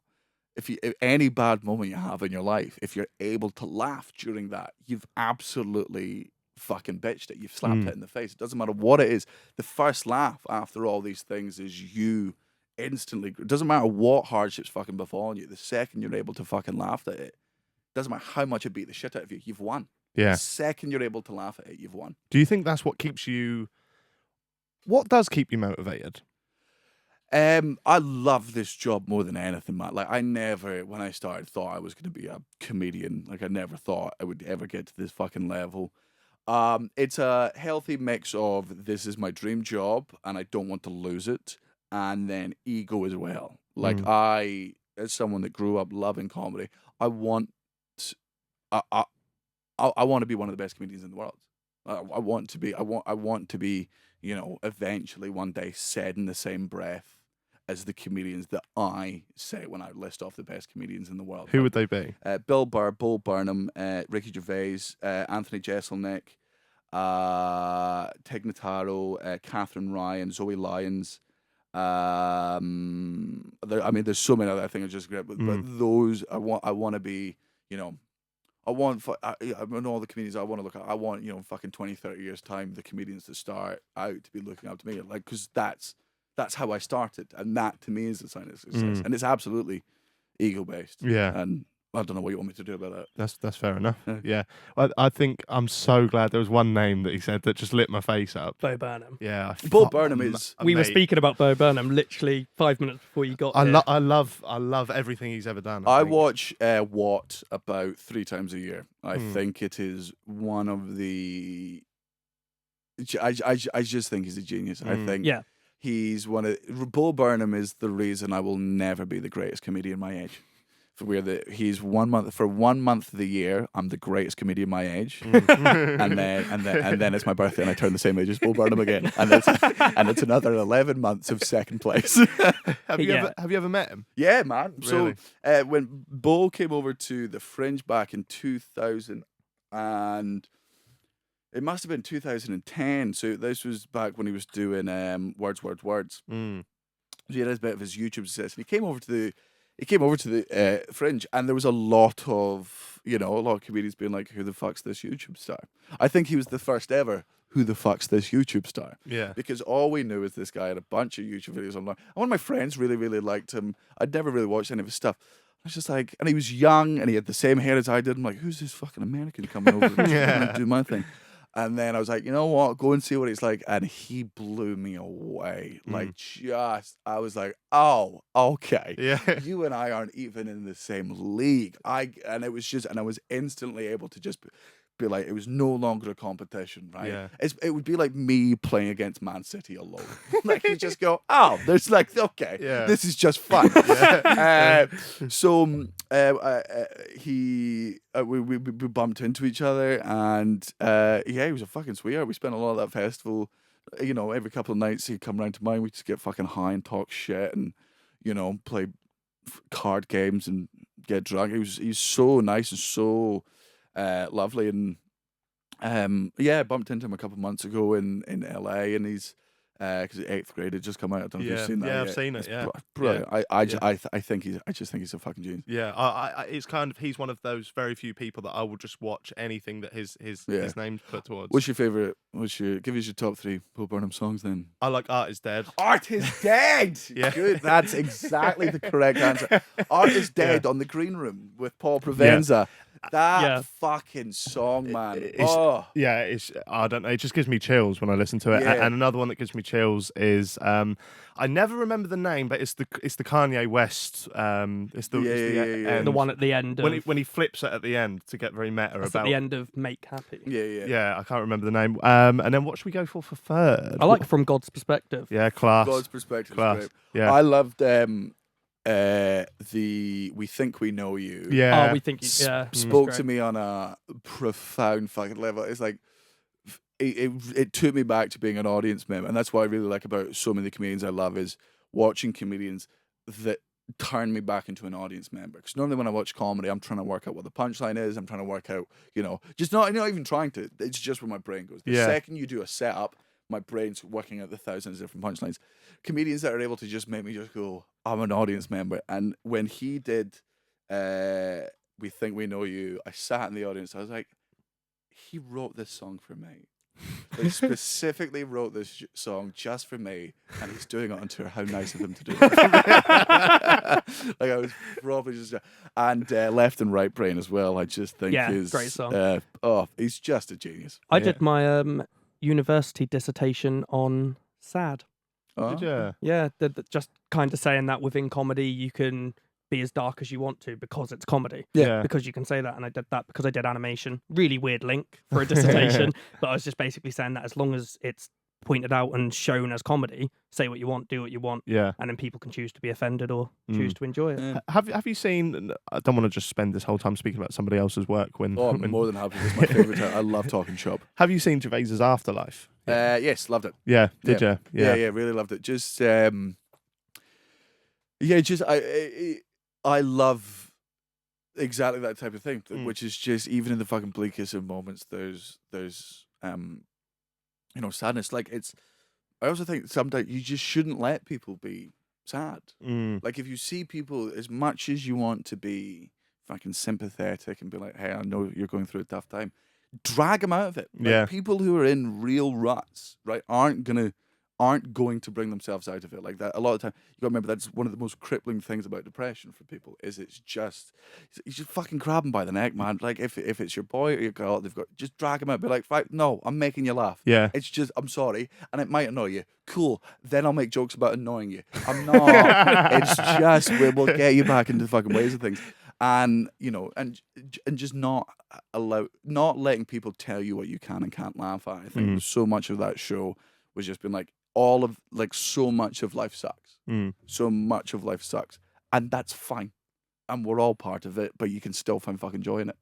if any bad moment you have in your life, if you're able to laugh during that, you've absolutely fucking bitched it. You've slapped it in the face. It doesn't matter what it is. The first laugh after all these things is you instantly. It doesn't matter what hardships fucking befallen you. The second you're able to fucking laugh at it, doesn't matter how much it beat the shit out of you. You've won. Yeah. The second you're able to laugh at it, you've won. Do you think that's what keeps you? What does keep you motivated? I love this job more than anything, Matt. Like, I never, when I started, thought I was going to be a comedian. Like, I never thought I would ever get to this fucking level. It's a healthy mix of this is my dream job and I don't want to lose it, and then ego as well. Like, I, as someone that grew up loving comedy, I want to be one of the best comedians in the world. I want to be, you know, eventually one day said in the same breath as the comedians that I say when I list off the best comedians in the world. Who would they be? Bill Burr, Bo Burnham, Ricky Gervais, Anthony Jeselnik, Tig Notaro, Catherine Ryan, Zoe Lyons. There's so many other things I just grabbed, but those I want to be, you know. I want all the comedians I want to look at. I want, you know, fucking 20, 30 years time, the comedians that start out to be looking up to me, like, because that's how I started, and that to me is a sign of success, and it's absolutely ego based. Yeah, and I don't know what you want me to do about that. That's fair enough. Yeah. I think I'm so glad there was one name that he said that just lit my face up. Bo Burnham. Yeah, Bo Burnham is. We were speaking about Bo Burnham literally 5 minutes before you got here. I love everything he's ever done. I watch What about 3 times a year. I think it is one of the. I just think he's a genius. I think he's one of. Bo Burnham is the reason I will never be the greatest comedian my age. He's 1 month for 1 month of the year. I'm the greatest comedian my age, and then it's my birthday and I turn the same age as Bo Burnham again, and it's another 11 months of second place. Have you ever met him? Yeah, man. Really? So when Bo came over to the Fringe back in 2000, and it must have been 2010. So this was back when he was doing Words. So he had a bit of his YouTube success, and he came over to the Fringe, and there was a lot of comedians being like, "Who the fuck's this YouTube star?" I think he was the first ever. Who the fuck's this YouTube star? Yeah. Because all we knew is this guy had a bunch of YouTube videos online. And one of my friends really, really liked him. I'd never really watched any of his stuff. I was just like, and he was young, and he had the same hair as I did. I'm like, who's this fucking American coming over to do my thing? And then I was like, you know what? Go and see what he's like. And he blew me away. I was like, oh, okay. Yeah. You and I aren't even in the same league. I was instantly able to just be like, it was no longer a competition, right? Yeah. It would be like me playing against Man City alone. Like, you just go, oh, there's like, okay, this is just fun. We bumped into each other, and he was a fucking sweetheart. We spent a lot of that festival, every couple of nights he'd come round to mine. We'd just get fucking high and talk shit and, play card games and get drunk. He's so nice and so lovely, and I bumped into him a couple of months ago in LA, and he's because 8th grade had just come out. I don't know if you've seen that. Yeah, yet. I've seen it. It's Yeah, brilliant. Yeah. I just think he's a fucking genius. Yeah, it's kind of, he's one of those very few people that I will just watch anything that his name's put towards. What's your favorite? Give us your top 3 Bo Burnham songs then. I like Art Is Dead. Art Is Dead. Yeah, good. That's exactly the correct answer. Art Is Dead on the Green Room with Paul Provenza. That fucking song, man. I don't know. It just gives me chills when I listen to it. Yeah. And another one that gives me chills is I never remember the name, but it's the Kanye West. It's the one at the end when he flips it at the end to get very meta about at the end of Make Happy. Yeah. I can't remember the name. And then what should we go for third? I like From God's Perspective. Yeah, class. God's Perspective. Class. Great. Yeah, I loved the We Think We Know You. Yeah. We think spoke to me on a profound fucking level. It's like it took me back to being an audience member, and that's what I really like about so many comedians I love is watching comedians that turn me back into an audience member. Because normally when I watch comedy, I'm trying to work out what the punchline is. I'm trying to work out, just not even trying to. It's just where my brain goes. The second you do a setup, my brain's working out the thousands of different punchlines. Comedians that are able to just make me just go, I'm an audience member. And when he did We Think We Know You, I sat in the audience. I was like, he wrote this song for me. Like, specifically wrote this song just for me, and he's doing it onto her. How nice of him to do that. Like, I was probably just... And Left and Right Brain as well, I just think is... great song. He's just a genius. I did my university dissertation on sad. Oh. Did you? Yeah, just kind of saying that within comedy you can be as dark as you want to because it's comedy. Yeah. Because you can say that, and I did that because I did animation. Really weird link for a dissertation, but I was just basically saying that as long as it's pointed out and shown as comedy, say what you want, do what you want, and then people can choose to be offended or choose to enjoy it. Yeah. Have you seen? I don't want to just spend this whole time speaking about somebody else's work. I'm more than happy. It's my favorite. I love talking shop. Have you seen Gervais's Afterlife? Yes, loved it. Yeah, did you? Yeah, really loved it. Just I love exactly that type of thing, which is just even in the fucking bleakest of moments, there's sadness. Like I also think sometimes you just shouldn't let people be sad. Like if you see people, as much as you want to be fucking sympathetic and be like, hey, I know you're going through a tough time, drag them out of it. Like, people who are in real ruts, right, aren't going to bring themselves out of it like that. A lot of the time, you got to remember that's one of the most crippling things about depression for people is you just fucking grab them by the neck, man. Like if it's your boy or your girl, just drag them out. Be like, right, no, I'm making you laugh. Yeah, it's just I'm sorry, and it might annoy you. Cool, then I'll make jokes about annoying you. I'm not. It's just we'll get you back into the fucking ways of things. And and just not letting people tell you what you can and can't laugh at. I think so much of that show was just been like so much of life sucks. So much of life sucks, and that's fine. And we're all part of it, but you can still find fucking joy in it.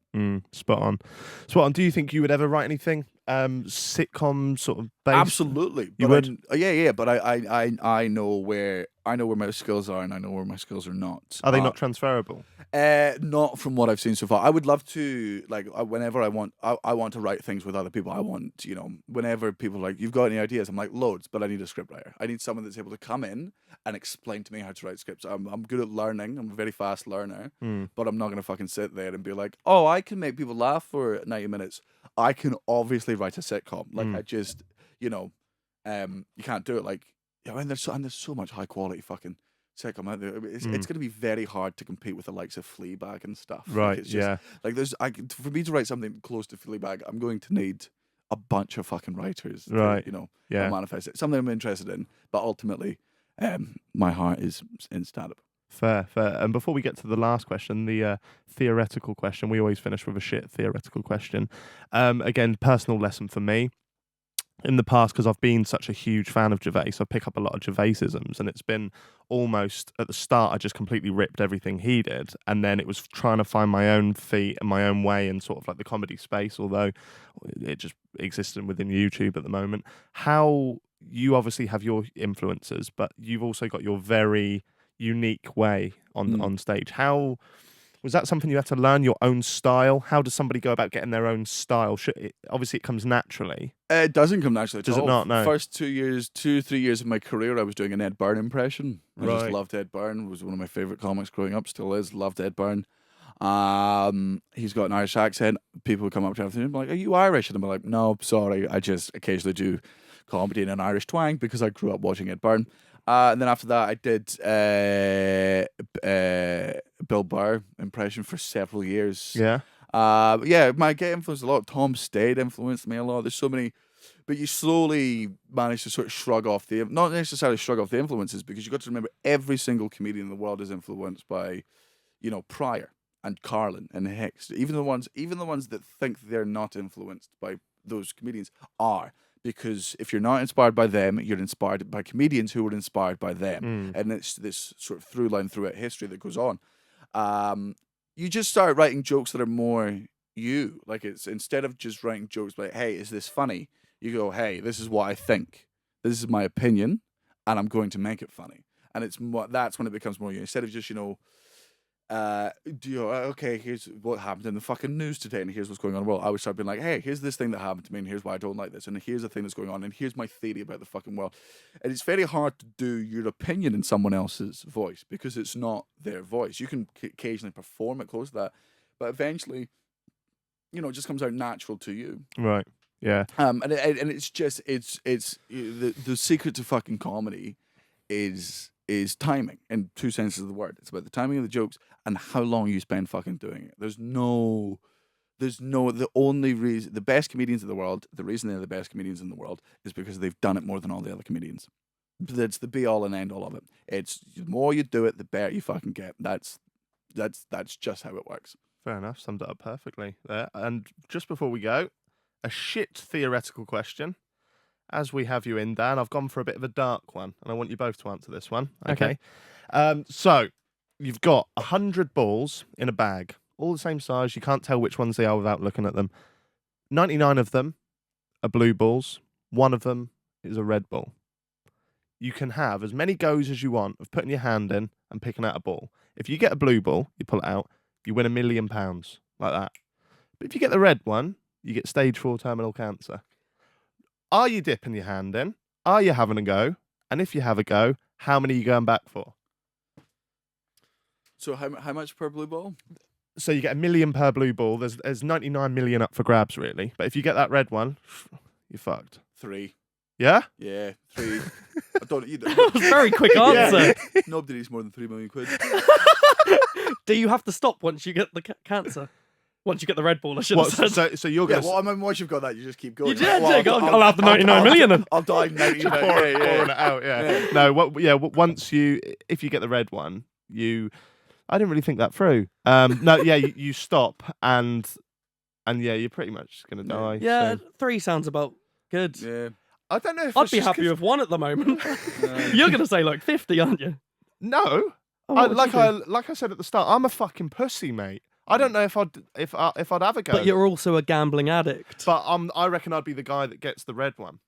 Spot on. Do you think you would ever write anything sitcom sort of based? Absolutely. You would? But I know where my skills are, and I know where my skills are not. Are they not transferable? Not from what I've seen so far. I would love to, like, whenever I want to write things with other people. I want, whenever people are like, you've got any ideas? I'm like, loads, but I need a scriptwriter. I need someone that's able to come in and explain to me how to write scripts. I'm good at learning. I'm a very fast learner, but I'm not going to fucking sit there and be like, oh, I can make people laugh for 90 minutes. I can obviously write a sitcom. Like, I just, you can't do it. Like, and there's so much high quality fucking sitcom out there. It's going to be very hard to compete with the likes of Fleabag and stuff. Right. Like, it's just, like for me to write something close to Fleabag, I'm going to need a bunch of fucking writers. Right. To, manifest it. Something I'm interested in, but ultimately, my heart is in stand-up. Fair. And before we get to the last question, the theoretical question, we always finish with a shit theoretical question. Again, personal lesson for me. In the past, because I've been such a huge fan of Gervais, I pick up a lot of Gervaisisms, and it's been almost, at the start, I just completely ripped everything he did, and then it was trying to find my own feet and my own way in sort of like the comedy space, although it just existed within YouTube at the moment. How you obviously have your influences, but you've also got your very unique way on stage. How was that something you had to learn, your own style? How does somebody go about getting their own style? Obviously, it comes naturally. It doesn't come naturally at all. Does it not? No. First 3 years of my career, I was doing an Ed Byrne impression. I just Right. loved Ed Byrne. Was one of my favourite comics growing up. Still is. Loved Ed Byrne. He's got an Irish accent. People would come up to him and be like, "Are you Irish?" And I'm like, "No, sorry. I just occasionally do comedy in an Irish twang because I grew up watching Ed Byrne." And then after that, I did Bill Burr impression for several years. Yeah. My get influenced a lot. Tom Stade influenced me a lot. There's so many, but you slowly manage to sort of not necessarily shrug off the influences, because you've got to remember every single comedian in the world is influenced by, Pryor and Carlin and Hicks. Even the ones that think they're not influenced by those comedians are. Because if you're not inspired by them, you're inspired by comedians who were inspired by them. And it's this sort of through line throughout history that goes on. You just start writing jokes that are more you. Like, it's instead of just writing jokes like, hey, is this funny? You go, hey, this is what I think. This is my opinion, and I'm going to make it funny. And that's when it becomes more you. Instead of just, okay, here's what happened in the fucking news today, and here's what's going on in the world. I would start being like, hey, here's this thing that happened to me, and here's why I don't like this, and here's the thing that's going on, and here's my theory about the fucking world. And it's very hard to do your opinion in someone else's voice, because it's not their voice. You can occasionally perform it close to that, but eventually, it just comes out natural to you. Right. Yeah. And it's just the secret to fucking comedy is timing in two senses of the word. It's about the timing of the jokes and how long you spend fucking doing it. The only reason the best comedians in the world, the reason they're the best comedians in the world is because they've done it more than all the other comedians. That's the be all and end all of it. It's the more you do it, the better you fucking get. That's just how it works. Fair enough. Summed it up perfectly there. And just before we go, a shit theoretical question. As we have you in, Dan, I've gone for a bit of a dark one, and I want you both to answer this one. Okay. So you've got 100 balls in a bag, all the same size. You can't tell which ones they are without looking at them. 99 of them are blue balls. One of them is a red ball. You can have as many goes as you want of putting your hand in and picking out a ball. If you get a blue ball, you pull it out, you win £1 million, like that. But if you get the red one, you get stage 4 terminal cancer. Are you dipping your hand in? Are you having a go? And if you have a go, how many are you going back for? So how much per blue ball? So you get £1 million per blue ball. There's 99 million up for grabs, really. But if you get that red one, you're fucked. 3. Yeah? Yeah, 3. I don't. That was a very quick answer. Yeah. Nobody needs more than £3 million. Do you have to stop once you get the cancer? Once you get the red ball, I should have said. So you're going to... Well, I mean, once you've got that, you just keep going. You did. I'll have the 99 million then. I'll die 99 pouring it out, yeah. No, once if you get the red one, I didn't really think that through. No, yeah, you stop and you're pretty much going to die. Yeah, soon. 3 sounds about good. Yeah. I don't know if I'd be happy with 1 at the moment. You're going to say like 50, aren't you? No. Like I said at the start, I'm a fucking pussy, mate. I don't know if I'd have a go. But you're also a gambling addict. But I reckon I'd be the guy that gets the red one.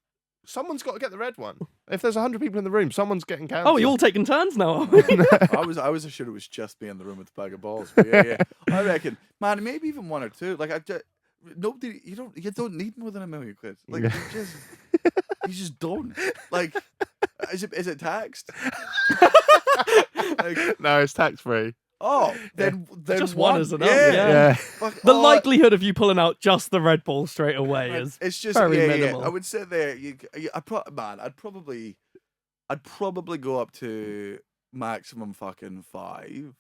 Someone's got to get the red one. If there's 100 people in the room, someone's getting cancer. Oh, you're all taking turns now. I was assured it was just me in the room with the bag of balls. But yeah. I reckon, man, maybe even 1 or 2. Like nobody, you don't need more than £1 million. Like you just don't. Like, is it taxed? No, it's tax free. Oh, then just 1 is enough. Yeah. The likelihood of you pulling out just the red ball straight away is it's just very minimal. I would sit there. I'd probably go up to maximum fucking 5.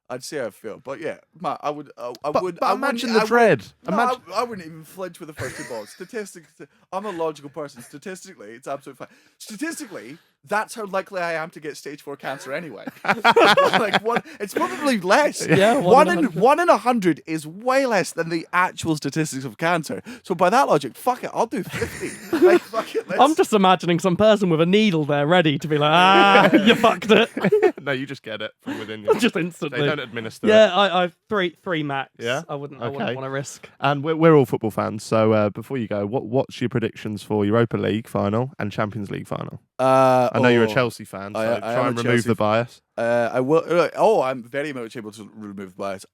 I'd say I feel, but yeah, man, I would. But imagine the dread. I wouldn't even flinch with the first 2 balls. Statistically, I'm a logical person. Statistically, it's absolutely fine. Statistically, that's how likely I am to get stage 4 cancer anyway. It's probably less. Yeah, 1 in 100 is way less than the actual statistics of cancer. So by that logic, fuck it, I'll do 50. Like, fuck it. I'm just imagining some person with a needle there ready to be like, you fucked it. No, you just get it from within you. Just instantly. They don't administer it. Yeah, I've three max. Yeah? I wouldn't want to risk. And we're all football fans, so before you go, what's your predictions for Europa League final and Champions League final? I know you're a Chelsea fan, so try and remove the bias. I will. I'm very much able to remove the bias.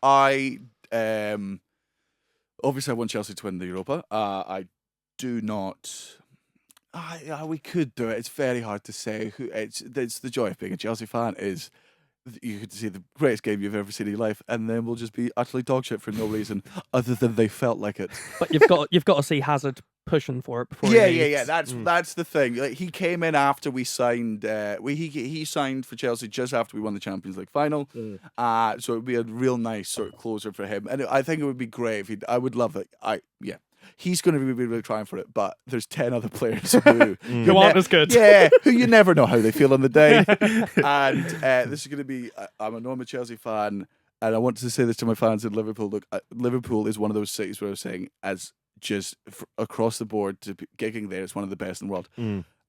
Obviously I want Chelsea to win the Europa. I do not. We could do it. It's very hard to say. It's the joy of being a Chelsea fan is you could see the greatest game you've ever seen in your life, and then we'll just be utterly dog shit for no reason other than they felt like it. But you've got to see Hazard pushing for it before. Yeah. That's the thing. Like, he came in after we signed. He signed for Chelsea just after we won the Champions League final. So it would be a real nice sort of closer for him, and I think it would be great if I would love it. He's going to be really trying for it, but there's 10 other players who aren't as good. Yeah, who you never know how they feel on the day. And this is going to be. I'm a normal Chelsea fan, and I want to say this to my fans in Liverpool. Look, Liverpool is one of those cities where I was saying, as just across the board to gigging there, it's one of the best in the world.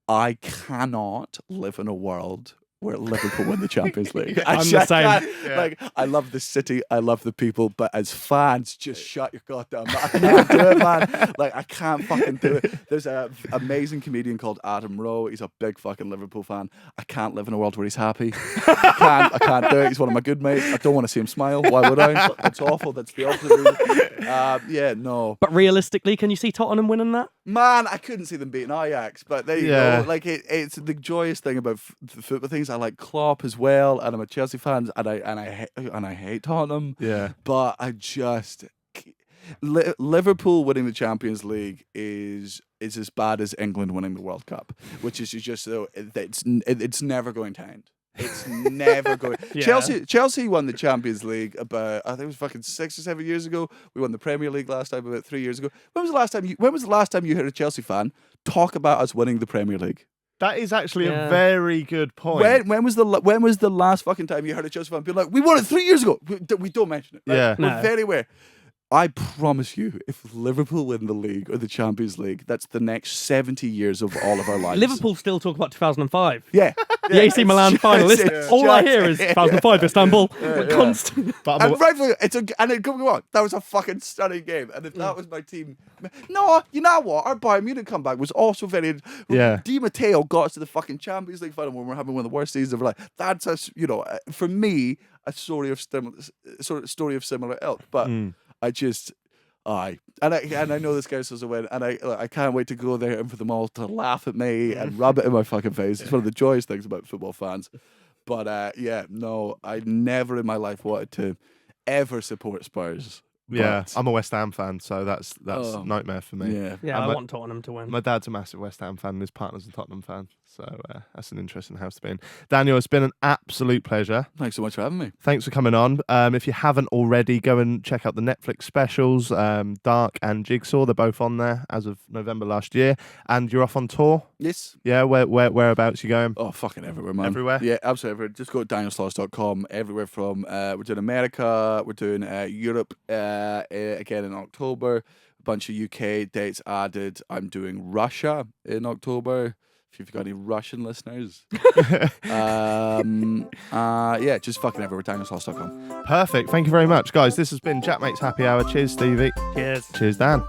I cannot live in a world where Liverpool win the Champions League. I'm the same. Like, I love the city, I love the people, but as fans, just shut your goddamn mouth. I can't do it, man. Like, I can't fucking do it. There's an amazing comedian called Adam Rowe. He's a big fucking Liverpool fan. I can't live in a world where he's happy. I can't do it. He's one of my good mates. I don't want to see him smile. Why would I? That's awful. That's the opposite reason. No. But realistically, can you see Tottenham winning that? Man, I couldn't see them beating Ajax, but there you go. Like, it's the joyous thing about the football things. I like Klopp as well, and I'm a Chelsea fan, and I hate Tottenham. Yeah, but I just Liverpool winning the Champions League is as bad as England winning the World Cup, which is just so it's never going to end. It's never going. Yeah. Chelsea won the Champions League about, I think it was fucking 6 or 7 years ago. We won the Premier League last time about 3 years ago. When was the last time you heard a Chelsea fan talk about us winning the Premier League? That is actually a very good point. When was the last fucking time you heard a Chelsea fan be like, we won it 3 years ago? We don't mention it. Right? Yeah. We're very aware. I promise you, if Liverpool win the league or the Champions League, that's the next 70 years of all of our lives. Liverpool still talk about 2005. Yeah. The AC Milan final. All I hear is 2005 Istanbul. Constant. And rightfully, go on. That was a fucking stunning game. And if that was my team, no, you know what? Our Bayern Munich comeback was also very. Yeah. Di Matteo got us to the fucking Champions League final when we're having one of the worst seasons of our life. That's for me, a story of similar ilk. But I just. And I know this guy supposed to win, and I can't wait to go there and for them all to laugh at me and rub it in my fucking face. It's one of the joyous things about football fans. But I never in my life wanted to ever support Spurs. Yeah, I'm a West Ham fan, so that's a nightmare for me. Yeah, I want Tottenham to win. My dad's a massive West Ham fan, and his partner's a Tottenham fan, so that's an interesting house to be in. Daniel, it's been an absolute pleasure. Thanks so much for having me. Thanks for coming on. If you haven't already, go and check out the Netflix specials, Dark and Jigsaw. They're both on there as of November last year, and you're off on tour. Yes. Yeah, whereabouts you going? Oh, fucking everywhere, man. Everywhere? Yeah, absolutely everywhere. Just go to danielsloss.com. Everywhere from, we're doing America, we're doing Europe again in October. A bunch of UK dates added. I'm doing Russia in October. If you've got any Russian listeners. Just fucking everywhere. danielsloss.com. Perfect. Thank you very much, guys. This has been Jack Mate's Happy Hour. Cheers, Stevie. Cheers. Cheers, Dan.